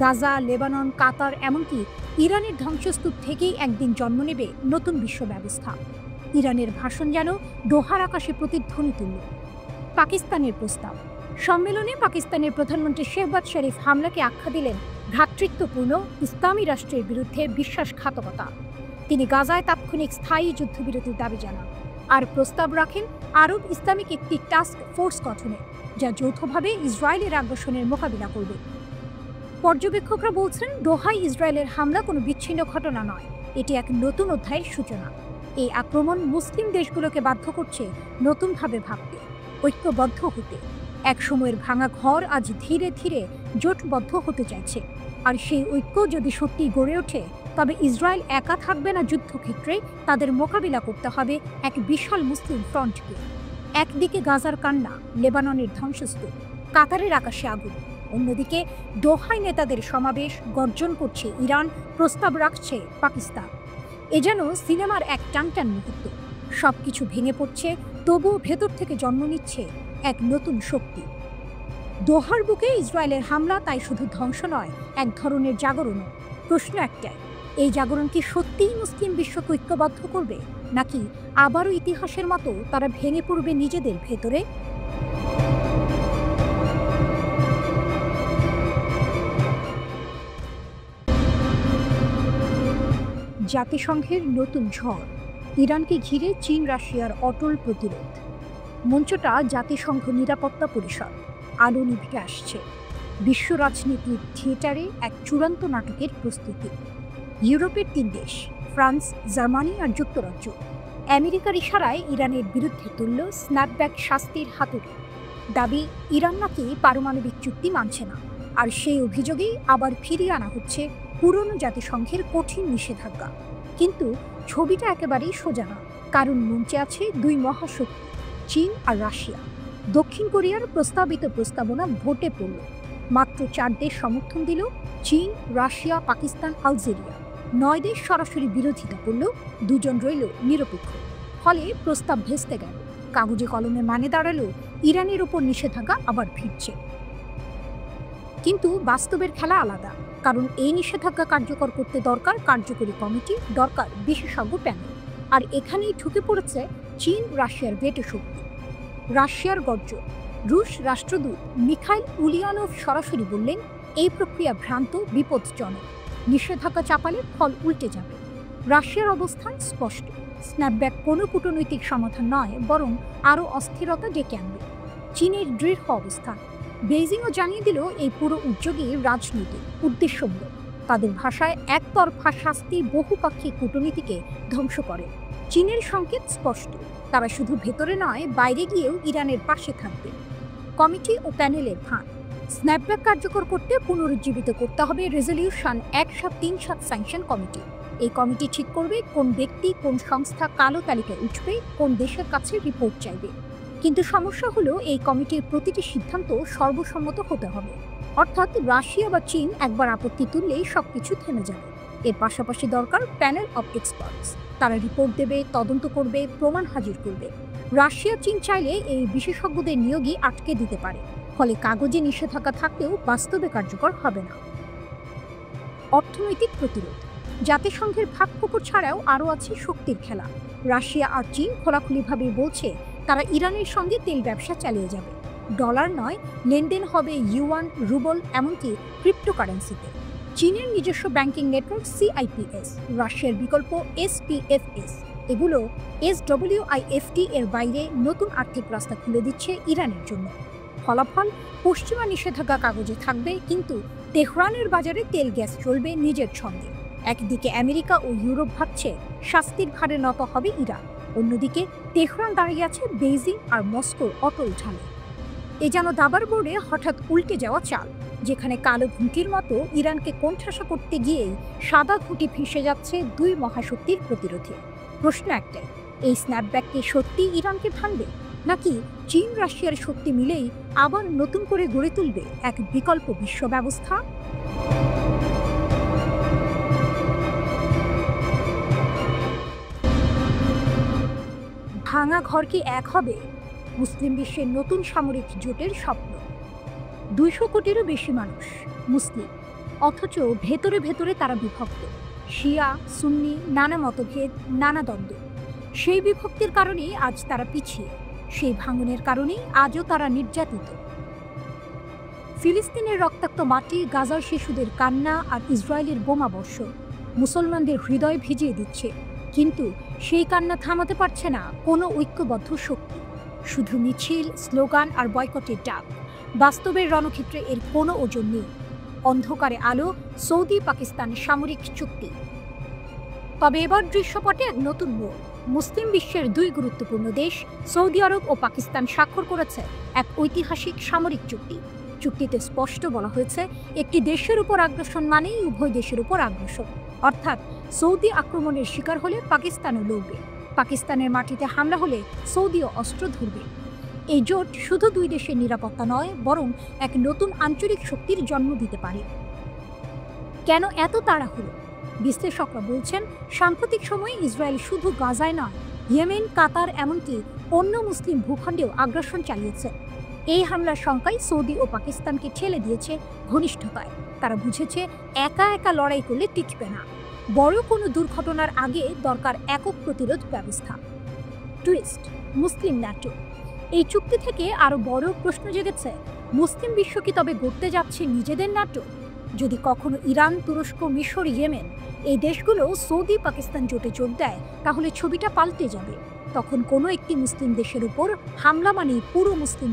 গাজা, লেবানন, কাতার, এমনকি ইরানের ধ্বংসস্তূপ থেকেই একদিন জন্ম নেবে নতুন বিশ্ব ব্যবস্থা। ইরানের ভাষণ যেন দোহার আকাশে প্রতিধ্বনি তুলল। পাকিস্তানের প্রস্তাব। সম্মেলনে পাকিস্তানের প্রধানমন্ত্রী শেহবাজ শরীফ হামলাকে আখ্যা দিলেন ভ্রাতৃত্বপূর্ণ ইসলামী রাষ্ট্রের বিরুদ্ধে বিশ্বাসঘাতকতা। তিনি গাজায় তাৎক্ষণিক স্থায়ী যুদ্ধবিরতির দাবি জানান আর প্রস্তাব রাখেন আরব ইসলামিক একটি টাস্ক ফোর্স গঠনে, যা যৌথভাবে ইসরায়েলের আগ্রাসনের মোকাবিলা করবে। পর্যবেক্ষকরা বলছেন, দোহায় ইসরায়েলের হামলা কোনো বিচ্ছিন্ন ঘটনা নয়, এটি এক নতুন অধ্যায়ের সূচনা। এই আক্রমণ মুসলিম দেশগুলোকে বাধ্য করছে নতুনভাবে ভাবতে, ঐক্যবদ্ধ হতে। এক সময়ের ভাঙা ঘর আজ ধীরে ধীরে জোটবদ্ধ হতে চাইছে। আর সেই ঐক্য যদি সত্যি গড়ে ওঠে, তবে ইসরায়েল একা থাকবে না যুদ্ধক্ষেত্রে। তাদের মোকাবিলা করতে হবে এক বিশাল মুসলিম ফ্রন্টকে। একদিকে গাজার কান্না, লেবাননের ধ্বংসস্তূপ, কাতারের আকাশে আগুন। অন্যদিকে দোহায় নেতাদের সমাবেশ, গর্জন করছে ইরান, প্রস্তাব রাখছে পাকিস্তান। এ যেন সিনেমার এক টানটান মুহূর্ত। সবকিছু ভেঙে পড়ছে, তবুও ভেতর থেকে জন্ম নিচ্ছে এক নতুন শক্তি। দোহার বুকে ইসরায়েলের হামলা তাই শুধু ধ্বংস নয়, এক ধরনের জাগরণও। প্রশ্ন একটাই, এই জাগরণ কি সত্যিই মুসলিম বিশ্বকে ঐক্যবদ্ধ করবে, নাকি আবারও ইতিহাসের মতো তারা ভেঙে পড়বে নিজেদের ভেতরে? জাতিসংঘের নতুন ঝড়। ইরানকে ঘিরে চীন রাশিয়ার অটল প্রতিরোধ। মঞ্চটা জাতিসংঘ নিরাপত্তা পরিষদ। আলো নিভে আসছে। বিশ্ব রাজনীতির থিয়েটারে এক চূড়ান্ত নাটকের প্রস্তুতি। ইউরোপের 3 দেশ, ফ্রান্স, জার্মানি আর যুক্তরাজ্য, আমেরিকার ইশারায় ইরানের বিরুদ্ধে তুলল স্ন্যাপব্যাক শাস্তির হাতুড়ি। দাবি, ইরান নাকি পারমাণবিক চুক্তি মানছে না, আর সেই অভিযোগেই আবার ফিরিয়ে আনা হচ্ছে পুরনো জাতিসংঘের কঠিন নিষেধাজ্ঞা। কিন্তু ছবিটা একেবারেই সোজা না, কারণ মঞ্চে আছে 2 মহাশক্তি, চীন আর রাশিয়া। দক্ষিণ কোরিয়ার প্রস্তাবিত প্রস্তাবনা ভোটে পড়ল। মাত্র 4 দেশ সমর্থন দিল, চীন, রাশিয়া, পাকিস্তান, আলজেরিয়া। 9 দেশ সরাসরি বিরোধিতা করল, 2 জন রইল নিরপেক্ষ। ফলে প্রস্তাব ভেস্তে গেল। কাগজে কলমে মানে দাঁড়ালো ইরানের উপর নিষেধাজ্ঞা আবার ফিরছে। কিন্তু বাস্তবের খেলা আলাদা, কারণ এই নিষেধাজ্ঞা কার্যকর করতে দরকার কার্যকরী কমিটি, দরকার বিশেষজ্ঞ প্যানেল। আর এখানেই ঢুকে পড়েছে চীন, রাশিয়ার ভেটো শক্তি। রাশিয়ার গর্জন। রুশ রাষ্ট্রদূত মিখাইল উলিয়ানোভ সরাসরি বললেন, এই প্রক্রিয়া ভ্রান্ত, বিপজ্জনক। নিষেধাজ্ঞা চাপালে ফল উল্টে যাবে। রাশিয়ার অবস্থান স্পষ্ট, স্ন্যাপব্যাক কোনো কূটনৈতিক সমাধান নয়, বরং আরও অস্থিরতা ডেকে আনবে। চীনের দৃঢ় অবস্থান। বেইজিংও জানিয়ে দিল, এই পুরো উদ্যোগই রাজনৈতিক, উদ্দেশ্যমূলক। তাদের ভাষায় একতরফা শাস্তি বহুপাক্ষিক কূটনীতিকে ধ্বংস করে। চীনের সংকেত স্পষ্ট, তারা শুধু ভেতরে নয়, বাইরে গিয়েও ইরানের পাশে থাকবে। কমিটি ও প্যানেলের ভান। স্ন্যাপব্যাক কার্যকর করতে পুনরুজ্জীবিত করতে হবে রেজলিউশন 1737 স্যাংশন কমিটি। এই কমিটি ঠিক করবে কোন ব্যক্তি কোন সংস্থা কালো তালিকায় উঠবে, কোন দেশের কাছে রিপোর্ট চাইবে। কিন্তু সমস্যা হলো এই কমিটির প্রতিটি সিদ্ধান্ত সর্বসম্মত হতে হবে। অর্থাৎ রাশিয়া বা চীন একবার আপত্তি তুললেই সবকিছু থেমে যাবে। এর পাশাপাশি দরকার প্যানেল অব এক্সপার্টস। তারা রিপোর্ট দেবে, তদন্ত করবে, প্রমাণ হাজির করবে। রাশিয়া চীন চাইলে এই বিশেষজ্ঞদের নিয়োগই আটকে দিতে পারে, ফলে কাগজে নিষেধাজ্ঞা থাকলেও বাস্তবে কার্যকর হবে না। অর্থনৈতিক প্রতিরোধ। জাতিসংঘের ফাঁকফোকর ছাড়াও আরও আছে শক্তির খেলা। রাশিয়া আর চীন খোলাখুলিভাবে বলছে তারা ইরানের সঙ্গে তেল ব্যবসা চালিয়ে যাবে। ডলার নয়, লেনদেন হবে ইউয়ান, রুবল, এমনকি ক্রিপ্টোকারেন্সিতে। চীনের নিজস্ব ব্যাংকিং নেটওয়ার্ক CIPS, রাশিয়ার বিকল্প SPFS, এগুলো SWIFT এর বাইরে নতুন আর্থিক রাস্তা খুলে দিচ্ছে ইরানের জন্য। ফলাফল, পশ্চিমা নিষেধাজ্ঞা কাগজে থাকবে, কিন্তু তেহরানের বাজারে তেল গ্যাস চলবে নিজের ছন্দে। একদিকে আমেরিকা ও ইউরোপ ভাবছে শাস্তির ভারে নত হবে ইরান, অন্যদিকে তেহরান দাঁড়িয়ে আছে বেইজিং আর মস্কোর অটল ঢালে। এ যেন দাবার বোর্ডে হঠাৎ উল্টে যাওয়া চাল, যেখানে কালো ঘুঁটির মতো ইরানকে কোণঠাসা করতে গিয়েই সাদা ঘুঁটি ভেসে যাচ্ছে দুই মহাশক্তির প্রতিরোধে। প্রশ্ন একটাই, এই স্ন্যাপব্যাক কি সত্যি ইরানকে ভাঙবে, নাকি চীন রাশিয়ার শক্তি মিলেই আবার নতুন করে গড়ে তুলবে এক বিকল্প বিশ্ব ব্যবস্থা? ভাঙা ঘর কি এক হবে? মুসলিম বিশ্বের নতুন সামরিক জোটের স্বপ্ন। 200 কোটিরও বেশি মানুষ মুসলিম, অথচ ভেতরে ভেতরে তারা বিভক্ত। শিয়া, সুন্নি, নানা মতভেদ, নানা দ্বন্দ্ব। সেই বিভক্তির কারণেই আজ তারা পিছিয়ে, সেই ভাঙনের কারণেই আজও তারা নির্যাতিত। ফিলিস্তিনের রক্তাক্ত মাটি, গাজার শিশুদের কান্না আর ইসরায়েলের বোমা বর্ষণ মুসলমানদের হৃদয় ভিজিয়ে দিচ্ছে, কিন্তু সেই কান্না থামাতে পারছে না কোনো ঐক্যবদ্ধ শক্তি। শুধু মিছিল, স্লোগান আর বয়কটের ডাক। বাস্তবের রণক্ষেত্রে এর কোনো ওজন নেই। অন্ধকারে আলো, সৌদি পাকিস্তান সামরিক চুক্তি। তবে এবার দৃশ্যপটে এক নতুন মোড়। মুসলিম বিশ্বের দুই গুরুত্বপূর্ণ দেশ সৌদি আরব ও পাকিস্তান স্বাক্ষর করেছে এক ঐতিহাসিক সামরিক চুক্তি। চুক্তিতে স্পষ্ট বলা হয়েছে, একটি দেশের উপর আগ্রাসন মানেই উভয় দেশের উপর আগ্রাসন। অর্থাৎ সৌদি আক্রমণের শিকার হলে পাকিস্তানও লড়বে, পাকিস্তানের মাটিতে হামলা হলে সৌদিও অস্ত্র ধরবে। এই জোট শুধু দুই দেশের নিরাপত্তা নয়, বরং এক নতুন আঞ্চলিক শক্তির জন্ম দিতে পারে। কেন এত তাড়াহুড়ো? বিশ্লেষকরা বলছেন, সাম্প্রতিক সময়ে ইসরায়েল শুধু গাজায় নয়, ইয়েমেন, কাতার, এমনকি অন্য মুসলিম ভূখণ্ডেও আগ্রাসন চালিয়েছে। এই হামলার শঙ্কায় সৌদি ও পাকিস্তানকে ঠেলে দিয়েছে ঘনিষ্ঠতায়। তারা বুঝেছে একা একা লড়াই করলে টিকবে না, বড় কোনো দুর্ঘটনার আগে দরকার একক প্রতিরোধ ব্যবস্থা। টুইস্ট, মুসলিম ন্যাটো। এই চুক্তি থেকে আরও বড় প্রশ্ন জেগেছে, মুসলিম বিশ্ব কি তবে গড়তে যাচ্ছে নিজেদের ন্যাটো? যদি কখনো ইরান, তুরস্ক, মিশর, ইয়েমেন এই দেশগুলো সৌদি পাকিস্তান জোটে যোগ দেয়, তাহলে ছবিটা পাল্টে যাবে। তখন কোনো একটি মুসলিম দেশের উপর হামলা মানেই পুরো মুসলিম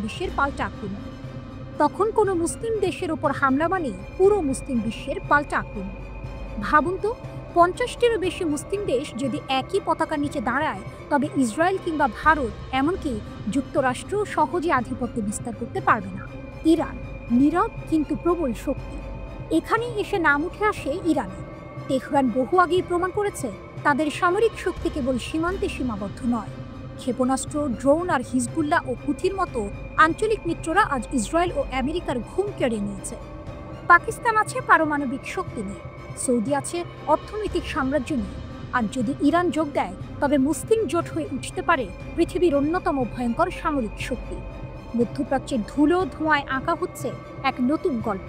বিশ্বের পাল্টা আক্রমণ। ভাবুন তো, 50টিরও বেশি মুসলিম দেশ যদি একই পতাকার নিচে দাঁড়ায়, তবে ইসরায়েল কিংবা ভারত, এমনকি যুক্তরাষ্ট্র সহজে আধিপত্য বিস্তার করতে পারবে না। ইরান নীরব কিন্তু প্রবল শক্তি। এখানেই এসে নাম উঠে আসে ইরানের। তেহরান বহু আগেই প্রমাণ করেছে তাদের সামরিক শক্তি কেবল সীমান্তে সীমাবদ্ধ নয়। ক্ষেপণাস্ত্র, ড্রোন আর হিজবুল্লাহ ও হুথির মতো আঞ্চলিক মিত্ররা আজ ইসরায়েল ও আমেরিকার ঘুম কেড়ে নিয়েছে। পাকিস্তান আছে পারমাণবিক শক্তি নিয়ে, সৌদি আছে অর্থনৈতিক সাম্রাজ্য নিয়ে। আর যদি ইরান যোগ দেয়, তবে মুসলিম জোট হয়ে উঠতে পারে পৃথিবীর অন্যতম ভয়ঙ্কর সামরিক শক্তি। মধ্যপ্রাচ্যের ধুলো ধোঁয়ায় আঁকা হচ্ছে এক নতুন গল্প।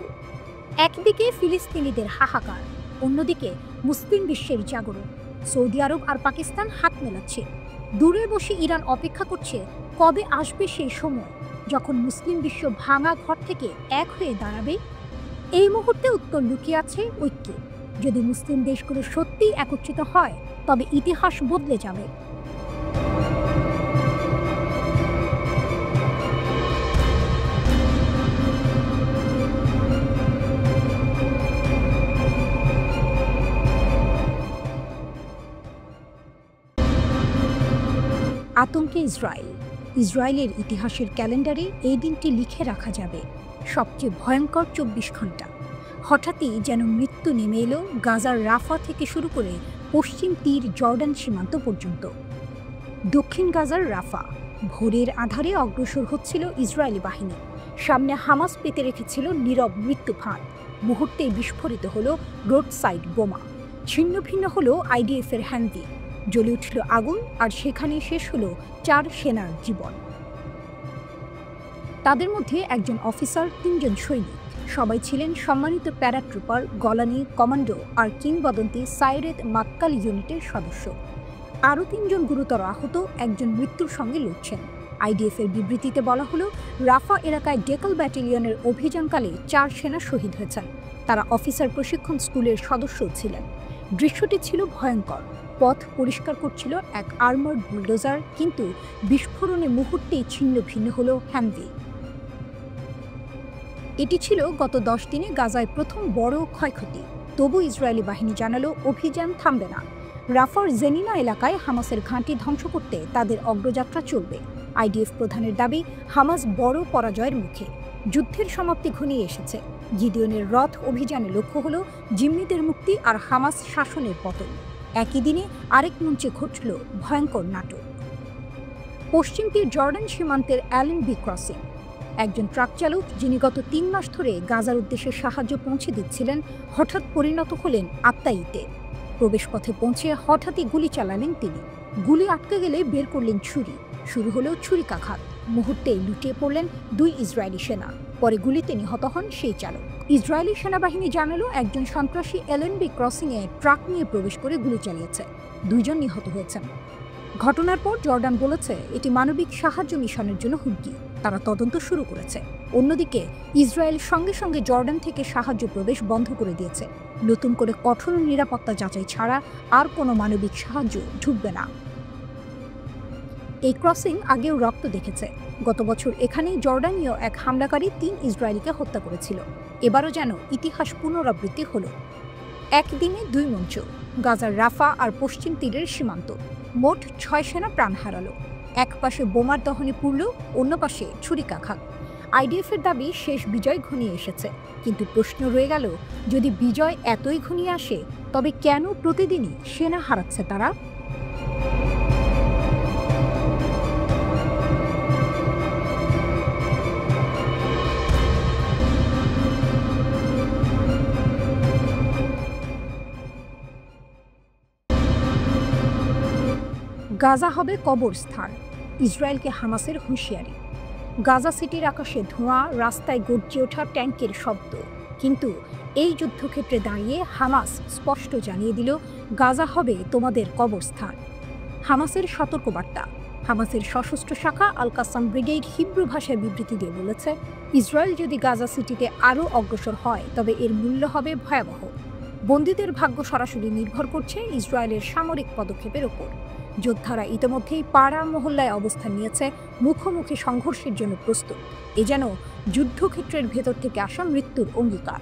একদিকে ফিলিস্তিনিদের হাহাকার, অন্যদিকে মুসলিম বিশ্বের জাগরণ। সৌদি আরব আর পাকিস্তান হাত মেলাচ্ছে। দূরে বসে ইরান অপেক্ষা করছে কবে আসবে সেই সময় যখন মুসলিম বিশ্ব ভাঙা ঘর থেকে এক হয়ে দাঁড়াবে। এই মুহূর্তে উত্তর লুকিয়ে আছে ঐক্যে। যদি মুসলিম দেশগুলো সত্যিই একত্রিত হয়, তবে ইতিহাস বদলে যাবে। আতঙ্কে ইসরায়েলের ইতিহাসের ক্যালেন্ডারে এই দিনটি লিখে রাখা যাবে, সবচেয়ে ভয়ঙ্কর 24 ঘন্টা। হঠাৎই যেন মৃত্যু নেমে এলো গাজার রাফা থেকে শুরু করে পশ্চিম তীর জর্ডান সীমান্ত পর্যন্ত। দক্ষিণ গাজার রাফা। ভোরের আধারে অগ্রসর হচ্ছিল ইসরায়েলি বাহিনী। সামনে হামাস পেতে রেখেছিল নীরব মৃত্যু ফাঁদ। মুহূর্তেই বিস্ফোরিত হলো রোড সাইড বোমা। ছিন্ন ভিন্ন হলো আইডিএফের হ্যান্ডি। জ্বলে উঠল আগুন, আর সেখানেই শেষ হলো 4 সেনার জীবন। তাদের মধ্যে একজন অফিসার, 3 জন সৈনিক। সবাই ছিলেন সম্মানিত প্যারাট্রুপার, গলানি কমান্ডো আর কিংবদন্তি সাইরেদ মাক্কাল ইউনিটের সদস্য। আরও 3 জন গুরুতর আহত, একজন মৃত্যুর সঙ্গে লড়ছেন। আইডিএফের বিবৃতিতে বলা হলো, রাফা এলাকায় ডেকাল ব্যাটালিয়নের অভিযানকালে 4 সেনা শহীদ হয়েছেন। তারা অফিসার প্রশিক্ষণ স্কুলের সদস্য ছিলেন। দৃশ্যটি ছিল ভয়ঙ্কর। পথ পরিষ্কার করছিল এক আর্মার্ড বুলডোজার, কিন্তু বিস্ফোরণে মুহূর্তেই ছিন্ন ভিন্ন হলো হ্যামভি। এটি ছিল গত 10 দিনে গাজায় প্রথম বড় ক্ষয়ক্ষতি। তবু ইসরায়েলি বাহিনী জানালো, অভিযান থামবে না। রাফার জেনিনা এলাকায় হামাসের ঘাঁটি ধ্বংস করতে তাদের অগ্রযাত্রা চলবে। আইডিএফ প্রধানের দাবি, হামাস বড় পরাজয়ের মুখে। যুদ্ধের সমাপ্তি ঘনিয়ে এসেছে। গিডিয়নের রথ অভিযানে লক্ষ্য হল জিম্মিদের মুক্তি আর হামাস শাসনের পতন। একই দিনে আরেক মঞ্চে ঘটল ভয়ঙ্কর নাটক। পশ্চিম তীর জর্ডান সীমান্তের অ্যালেনবি ক্রসিং। একজন ট্রাক চালক, যিনি গত 3 মাস ধরে গাজার উদ্দেশ্যে সাহায্য পৌঁছে দিচ্ছিলেন, হঠাৎ পরিণত হলেন আত্মায়ীতে। প্রবেশপথে পৌঁছে হঠাৎই গুলি চালালেন তিনি। গুলি আটকে গেলে বের করলেন ছুরি। শুরু হলো ছুরিকাঘাত। মুহূর্তেই লুটিয়ে পড়লেন 2 ইসরায়েলি সেনা। পরে গুলিতে নিহত হন সেই চালক। ইসরায়েলি সেনাবাহিনী জানালো, একজন সন্ত্রাসী এলএনবি ক্রসিংয়ে ট্রাক নিয়ে প্রবেশ করে গুলি চালিয়েছে। 2 জন নিহত হয়েছেন। ঘটনার পর জর্ডান বলেছে, এটি মানবিক সাহায্য মিশনের জন্য হুমকি। তারা তদন্ত শুরু করেছে। অন্যদিকে ইসরায়েল সঙ্গে সঙ্গে জর্ডান থেকে সাহায্য প্রবেশ বন্ধ করে দিয়েছে। নতুন করে কঠোর নিরাপত্তা যাচাই ছাড়া আর কোনো মানবিক সাহায্য ঢুকবে না। এই ক্রসিং আগেও রক্ত দেখেছে। গত বছর এখানেই জর্ডানীয় এক হামলাকারী 3 ইসরায়েলিকে হত্যা করেছিল। এবারও যেন ইতিহাস পুনরাবৃত্তি হলো। একদিনে 2 মঞ্চ, গাজার রাফা আর পশ্চিম তীরের সীমান্ত। মোট 6 সেনা প্রাণ হারালো। এক পাশে বোমার দহনে পুড়ল, অন্য পাশে ছুরিকাঘাত। আইডিএফের দাবি, শেষ বিজয় ঘনিয়ে এসেছে। কিন্তু প্রশ্ন রয়ে গেল, যদি বিজয় এতই ঘনিয়ে আসে, তবে কেন প্রতিদিনই সেনা হারাচ্ছে তারা? গাজা হবে কবরস্থান, ইসরায়েলকে হামাসের হুঁশিয়ারি। গাজা সিটির আকাশে ধোঁয়া, রাস্তায় গর্জে ওঠা ট্যাঙ্কের শব্দ। কিন্তু এই যুদ্ধক্ষেত্রে দাঁড়িয়ে হামাস স্পষ্ট জানিয়ে দিল, গাজা হবে তোমাদের কবরস্থান। হামাসের সতর্কবার্তা। হামাসের সশস্ত্র শাখা আল কাসাম ব্রিগেড হিব্রু ভাষায় বিবৃতি দিয়ে বলেছে, ইসরায়েল যদি গাজা সিটিতে আরও অগ্রসর হয়, তবে এর মূল্য হবে ভয়াবহ। বন্দীদের ভাগ্য সরাসরি নির্ভর করছে ইসরায়েলের সামরিক পদক্ষেপের ওপর। যোদ্ধারা ইতিমধ্যেই পাড়া মহল্লায় অবস্থান নিয়েছে, মুখোমুখি সংঘর্ষের জন্য প্রস্তুত। এ যেন যুদ্ধক্ষেত্রের ভেতর থেকে আসা মৃত্যুর অঙ্গীকার।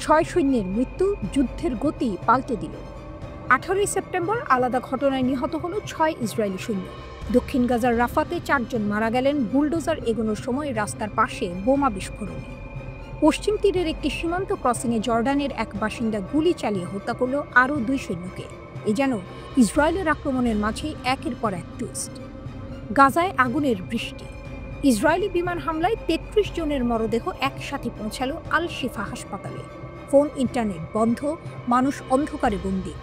6 সৈন্যের মৃত্যু যুদ্ধের গতি পাল্টে দিল। 18 সেপ্টেম্বর আলাদা ঘটনায় নিহত হল 6 ইসরায়েলি সৈন্য। দক্ষিণ গাজার রাফাতে 4 জন মারা গেলেন বুলডোজার এগোনোর সময় রাস্তার পাশে বোমা বিস্ফোরণে। পশ্চিম তীরের একটি সীমান্ত ক্রসিংয়ে জর্ডানের এক বাসিন্দা গুলি চালিয়ে হত্যা করল আরও 2 সৈন্যকে। এ যেন ইসরায়েলের আক্রমণের মাঝেই একের পর এক টুইস্ট। গাজায় আগুনের বৃষ্টি। ইসরায়েলি বিমান হামলায় 33 জনের মরদেহ একসাথে পৌঁছালো আল শিফা হাসপাতালে। ফোন, ইন্টারনেট বন্ধ, মানুষ অন্ধকারে বন্দী।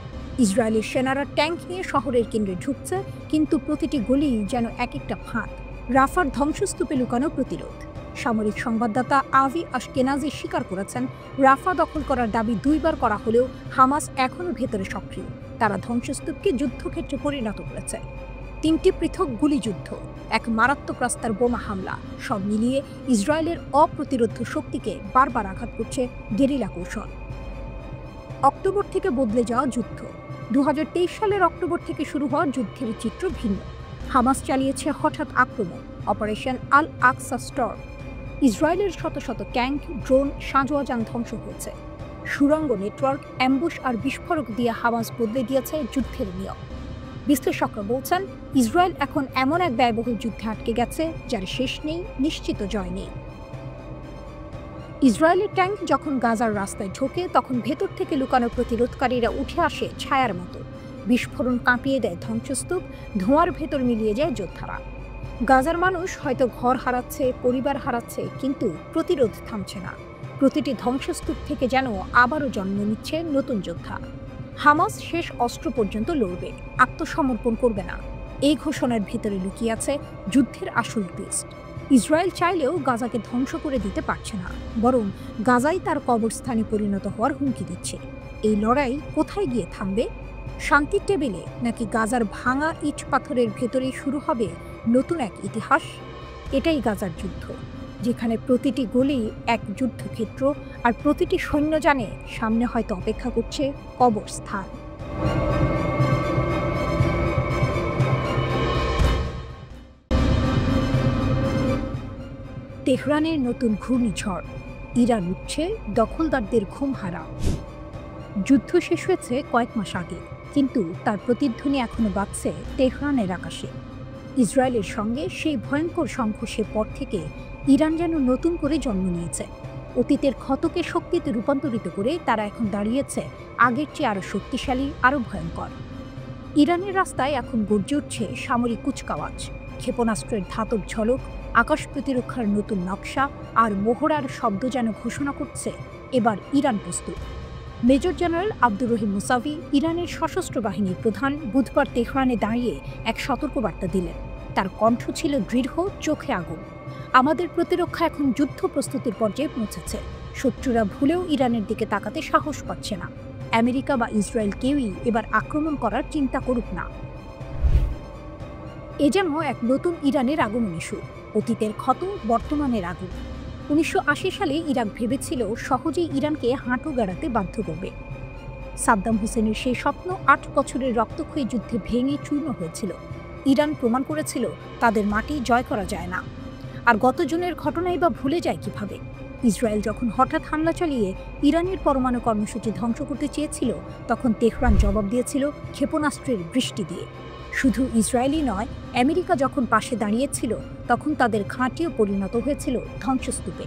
ইসরায়েলের সেনারা ট্যাঙ্ক নিয়ে শহরের কেন্দ্রে ঢুকছে, কিন্তু প্রতিটি গলি যেন এক একটা ফাঁদ। রাফার ধ্বংসস্তূপে লুকানো প্রতিরোধ। সামরিক সংবাদদাতা আভি আশকেনাজি স্বীকার করেছেন, রাফা দখল করার দাবি 2 বার করা হলেও হামাস এখনও ভেতরে সক্রিয়। তারা ধ্বংসস্তূপকে যুদ্ধক্ষেত্রে পরিণত করেছে। 3টি পৃথক গুলিযুদ্ধ, এক মারাত্মক রাস্তার বোমা হামলা, সব মিলিয়ে ইসরায়েলের অপ্রতিরোধ শক্তিকে বারবার আঘাত করছে গেরিলা কৌশল। অক্টোবর থেকে বদলে যাওয়া যুদ্ধ। 2023 সালের অক্টোবর থেকে শুরু হওয়া যুদ্ধের চিত্র ভিন্ন। হামাস চালিয়েছে হঠাৎ আক্রমণ, অপারেশন আল আকসা স্টর্ম। ইসরায়েলের শত শত ট্যাঙ্ক, ড্রোন, সাঁজোয়া যান ধ্বংস হয়েছে। সুড়ঙ্গ নেটওয়ার্ক, অ্যাম্বুশ আর বিস্ফোরক দিয়ে হামাস বদলে দিয়েছে যুদ্ধের নিয়ম। বিশ্লেষকরা বলছেন, ইসরায়েল এখন এমন এক ব্যয়বহুল যুদ্ধে আটকে গেছে, যার শেষ নেই, নিশ্চিত জয় নেই। ইসরায়েলের ট্যাঙ্ক যখন গাজার রাস্তায় ঢোকে তখন ভেতর থেকে লুকানো প্রতিরোধকারীরা উঠে আসে ছায়ার মতো। বিস্ফোরণ কাঁপিয়ে দেয় ধ্বংসস্তূপ, ধোঁয়ার ভেতর মিলিয়ে যায় যোদ্ধারা। গাজার মানুষ হয়তো ঘর হারাচ্ছে, পরিবার হারাচ্ছে, কিন্তু প্রতিরোধ থামছে না। প্রতিটি ধ্বংসস্তূপ থেকে যেন আবারও জন্ম নিচ্ছে নতুন যোদ্ধা। হামাস শেষ অস্ত্র পর্যন্ত লড়বে, আত্মসমর্পণ করবে না। এই ঘোষণার ভিতরে লুকিয়ে আছে যুদ্ধের আসল টুইস্ট। ইসরায়েল চাইলেও গাজাকে ধ্বংস করে দিতে পারছে না, বরং গাজাই তার কবরস্থানে পরিণত হওয়ার হুমকি দিচ্ছে। এই লড়াই কোথায় গিয়ে থামবে? শান্তির টেবিলে, নাকি গাজার ভাঙা ইট পাথরের ভেতরেই শুরু হবে নতুন এক ইতিহাস? এটাই গাজার যুদ্ধ, যেখানে প্রতিটি গলি এক যুদ্ধক্ষেত্র, আর প্রতিটি সৈন্য জানে সামনে হয়তো অপেক্ষা করছে কবরস্থান। তেহরানের নতুন ঘূর্ণিঝড়, ইরান উঠছে দখলদারদের ঘুম হারাম। যুদ্ধ শেষ হয়েছে কয়েক মাস আগে, কিন্তু তার প্রতিধ্বনি এখনো বাজছে তেহরানের আকাশে। ইসরায়েলের সঙ্গে সেই ভয়ঙ্কর সংঘর্ষের পর থেকে ইরান যেন নতুন করে জন্ম নিয়েছে। অতীতের ক্ষতকে শক্তিতে রূপান্তরিত করে তারা এখন দাঁড়িয়েছে আগের চেয়ে আরও শক্তিশালী, আরও ভয়ঙ্কর। ইরানের রাস্তায় এখন গর্জে উঠছে সামরিক কুচকাওয়াজ, ক্ষেপণাস্ত্রের ধাতব ঝলক, আকাশ প্রতিরক্ষার নতুন নকশা, আর মোহরার শব্দ যেন ঘোষণা করছে এবার ইরান প্রস্তুত। Major general Abdur Rahim Musavi, ইরানের সশস্ত্র বাহিনীর প্রধান, বুধবার তেহরানে দাঁড়িয়ে এক সতর্কবার্তা দিলেন। তার কণ্ঠ ছিল দৃঢ়, চোখে আগুন। আমাদের প্রতিরক্ষা এখন যুদ্ধ প্রস্তুতির পর্যায়ে পৌঁছেছে। শত্রুরা ভুলেও ইরানের দিকে তাকাতে সাহস পাচ্ছে না। আমেরিকা বা ইসরায়েল কেউই এবার আক্রমণ করার চিন্তা করুক না। এ যেন এক নতুন ইরানের আগমনী সুর, অতীতের ক্ষত বর্তমানের আগুন। 1980 সালে ইরাক ভেবেছিল সহজেই ইরানকে হাঁটু গাড়াতে বাধ্য করবে। সাদ্দাম হোসেনের সেই স্বপ্ন 8 বছরের রক্তক্ষয়ী যুদ্ধে ভেঙে চূর্ণ হয়েছিল। ইরান প্রমাণ করেছিল তাদের মাটি জয় করা যায় না। আর গত জুনের ঘটনাই বা ভুলে যায় কিভাবে? ইসরায়েল যখন হঠাৎ হামলা চালিয়ে ইরানের পরমাণু কর্মসূচি ধ্বংস করতে চেয়েছিল, তখন তেহরান জবাব দিয়েছিল ক্ষেপণাস্ত্রের বৃষ্টি দিয়ে। শুধু ইসরায়েলই নয়, আমেরিকা যখন পাশে দাঁড়িয়েছিল, তখন তাদের ঘাঁটিও পরিণত হয়েছিল ধ্বংসস্তূপে।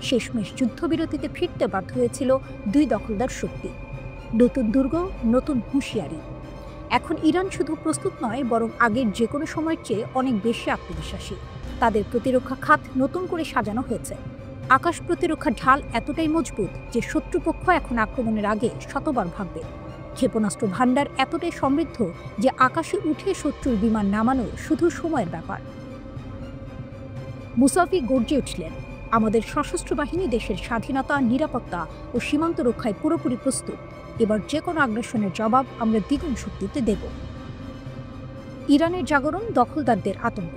শেষমেশ যুদ্ধবিরতিতে ফিরতে বাধ্য হয়েছিল দুই দখলদার শক্তি। নতুন দুর্গ, নতুন হুঁশিয়ারি। এখন ইরান শুধু প্রস্তুত নয়, বরং আগের যে কোনো সময়ের চেয়ে অনেক বেশি আত্মবিশ্বাসী। তাদের প্রতিরক্ষা খাত নতুন করে সাজানো হয়েছে। আকাশ প্রতিরক্ষার ঢাল এতটাই মজবুত যে শত্রুপক্ষ এখন আক্রমণের আগে শতবার ভাববে। ক্ষেপণাস্ত্র ভাণ্ডার এতটাই সমৃদ্ধ যে আকাশে উঠে শত্রুর বিমান নামানো শুধু সময়ের ব্যাপার। মুসাভি গর্জে উঠলেন, আমাদের সশস্ত্র বাহিনী দেশের স্বাধীনতা, নিরাপত্তা ও সীমান্ত রক্ষায় পুরোপুরি প্রস্তুত। এবার যে কোনো আগ্রাসনের জবাব আমরা দ্বিগুণ শক্তিতে দেব। ইরানের জাগরণ, দখলদারদের আতঙ্ক।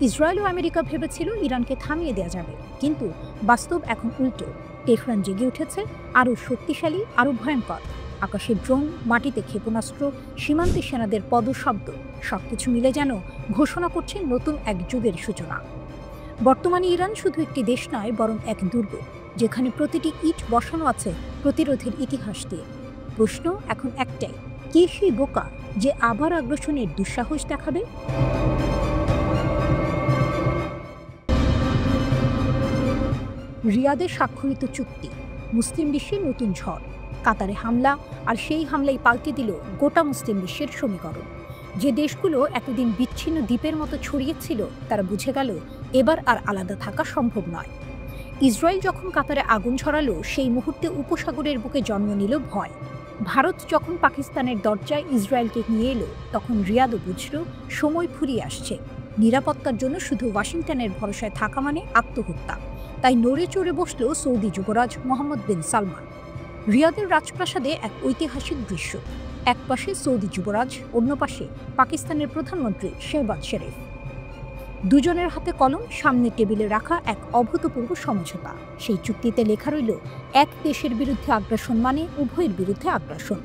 ইসরায়েল ও আমেরিকা ভেবেছিল ইরানকে থামিয়ে দেওয়া যাবে, কিন্তু বাস্তব এখন উল্টো। তেহরান জেগে উঠেছে, আরও শক্তিশালী, আরও ভয়ঙ্কর। আকাশে ড্রোন, মাটিতে ক্ষেপণাস্ত্র, সীমান্তে সেনাদের পদশব্দ, সবকিছু মিলে যেন ঘোষণা করছে নতুন এক যুগের সূচনা। বর্তমানে ইরান শুধু একটি দেশ নয়, বরং এক দুর্গ, যেখানে প্রতিটি ইট বসানো আছে প্রতিরোধের ইতিহাস দিয়ে। প্রশ্ন এখন একটাই, কে সেই বোকা যে আবার আগ্রাসনের দুঃসাহস দেখাবে? রিয়াদে স্বাক্ষরিত চুক্তি, মুসলিম বিশ্বের নতুন ঝড়। কাতারে হামলা, আর সেই হামলাই পাল্টে দিল গোটা মুসলিম বিশ্বের সমীকরণ। যে দেশগুলো এতদিন বিচ্ছিন্ন দ্বীপের মতো ছড়িয়েছিল, তারা বুঝে গেল এবার আর আলাদা থাকা সম্ভব নয়। ইসরায়েল যখন কাতারে আগুন ছড়ালো, সেই মুহূর্তে উপসাগরের বুকে জন্ম নিল ভয়। ভারত যখন পাকিস্তানের দরজায় ইসরায়েলকে নিয়ে এলো, তখন রিয়াদও বুঝল সময় ফুরিয়ে আসছে। নিরাপত্তার জন্য শুধু ওয়াশিংটনের ভরসায় থাকা মানে আত্মহত্যা। তাই নড়ে চড়ে বসল সৌদি যুবরাজ মোহাম্মদ বিন সালমান। রিয়াদের রাজপ্রাসাদে এক ঐতিহাসিক দৃশ্য। এক পাশে সৌদি যুবরাজ, অন্য পাশে পাকিস্তানের প্রধানমন্ত্রী শেহবাজ শরীফ। দুজনের হাতে কলম, সামনে টেবিলে রাখা এক অভূতপূর্ব সমঝোতা। সেই চুক্তিতে লেখা রইল, এক দেশের বিরুদ্ধে আগ্রাসন মানে উভয়ের বিরুদ্ধে আগ্রাসন।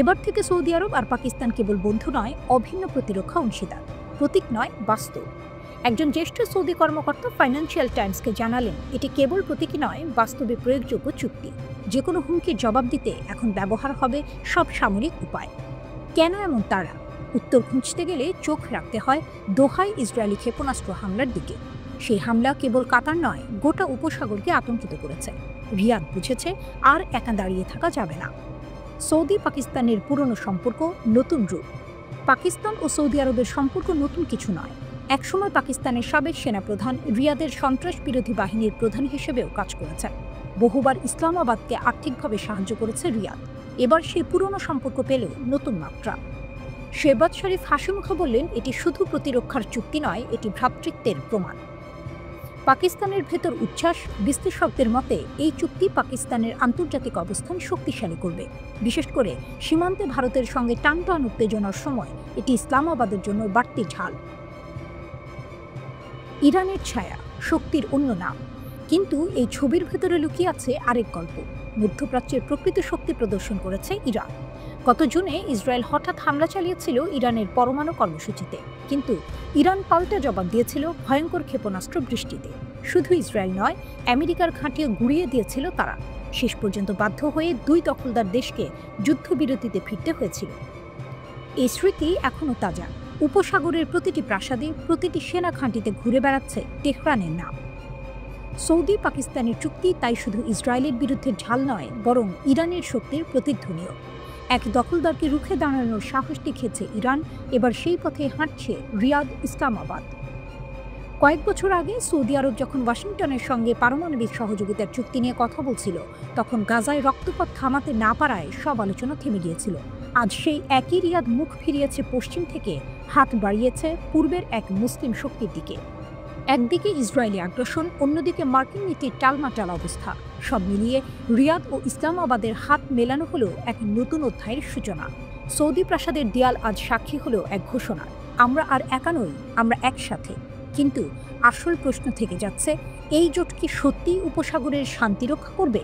এবার থেকে সৌদি আরব আর পাকিস্তান কেবল বন্ধু নয়, অভিন্ন প্রতিরক্ষা অংশীদার। প্রতীক নয়, বাস্তব। একজন জ্যেষ্ঠ সৌদি কর্মকর্তা ফাইন্যান্সিয়াল টাইমসকে জানালেন, এটি কেবল প্রতীকী নয়, বাস্তবে প্রয়োগযোগ্য চুক্তি। যে কোনো হুমকির জবাব দিতে এখন ব্যবহার হবে সব সামরিক উপায়। কেন এমন তাড়া? উত্তর খুঁজতে গেলে চোখ রাখতে হয় দোহায় ইসরায়েলি ক্ষেপণাস্ত্র হামলার দিকে। সেই হামলা কেবল কাতার নয়, গোটা উপসাগরকে আতঙ্কিত করেছে। রিয়াদ বুঝেছে আর একা দাঁড়িয়ে থাকা যাবে না। সৌদি পাকিস্তানের পুরনো সম্পর্ক নতুন রূপ। পাকিস্তান ও সৌদি আরবের সম্পর্ক নতুন কিছু নয়। একসময় পাকিস্তানের সাবেক সেনাপ্রধান রিয়াদের সন্ত্রাস বিরোধী বাহিনীর প্রধান হিসেবেও কাজ করেছেন। বহুবার ইসলামাবাদকে আর্থিকভাবে সাহায্য করেছে রিয়াদ। এবার সেই পুরনো সম্পর্ক পেল নতুন মাত্রা। শেহবাজ শরীফ হাসিমুখে বললেন, এটি শুধু প্রতিরক্ষার চুক্তি নয়, এটি ভ্রাতৃত্বের প্রমাণ। পাকিস্তানের ভেতর উচ্ছ্বাস। বিশ্লেষকদের মতে এই চুক্তি পাকিস্তানের আন্তর্জাতিক অবস্থান শক্তিশালী করবে। বিশেষ করে সীমান্তে ভারতের সঙ্গে টানটান উত্তেজনার সময় এটি ইসলামাবাদের জন্য বাড়তি ঝাল। ইরানের ছায়া, শক্তির অন্য নাম। কিন্তু এই ছবির ভেতরে লুকিয়ে আছে আরেক গল্প। মধ্যপ্রাচ্যের প্রকৃত শক্তি প্রদর্শন করেছে ইরান। গত জুনে ইসরায়েল হঠাৎ হামলা চালিয়েছিল ইরানের পরমাণু কর্মসূচিতে, কিন্তু ইরান পাল্টা জবাব দিয়েছিল ভয়ঙ্কর ক্ষেপণাস্ত্র বৃষ্টিতে। শুধু ইসরায়েল নয়, আমেরিকার ঘাঁটিও গুঁড়িয়ে দিয়েছিল তারা। শেষ পর্যন্ত বাধ্য হয়ে দুই দখলদার দেশকে যুদ্ধবিরতিতে ফিরতে হয়েছিল। এই স্মৃতি এখনও তাজা। উপসাগরের প্রতিটি প্রাসাদে, প্রতিটি সেনা ঘাঁটিতে ঘুরে বেড়াচ্ছে তেহরানের নাম। সৌদি পাকিস্তানের চুক্তি তাই শুধু ইসরায়েলের বিরুদ্ধে ঝাল নয়, বরং ইরানের শক্তির প্রতিধ্বনিও। এক দখলদারকে রুখে দাঁড়ানোর সাহস দেখিয়েছে ইরান। এবার সেই পথে হাঁটছে রিয়াদ, ইসলামাবাদ। কয়েক বছর আগে সৌদি আরব যখন ওয়াশিংটনের সঙ্গে পারমাণবিক সহযোগিতার চুক্তি নিয়ে কথা বলছিল, তখন গাজায় রক্তপাত থামাতে না পারায় সব আলোচনা থেমে গিয়েছিল। আজ সেই একই রিয়াদ মুখ ফিরিয়েছে পশ্চিম থেকে, হাত বাড়িয়েছে পূর্বের এক মুসলিম শক্তির দিকে। একদিকে ইসরায়েলি আগ্রাসন, অন্যদিকে মার্কিন নীতির টালমাটাল অবস্থা। সব মিলিয়ে রিয়াদ ও ইসলামাবাদের হাত মেলানো হলো এক নতুন অধ্যায়ের সূচনা। সৌদি প্রাসাদের দেয়াল আজ সাক্ষী হলো এক ঘোষণা, আমরা আর একা নই, আমরা একসাথে। কিন্তু আসল প্রশ্ন থেকে যাচ্ছে, এই জোট কি সত্যিই উপসাগরের শান্তি রক্ষা করবে?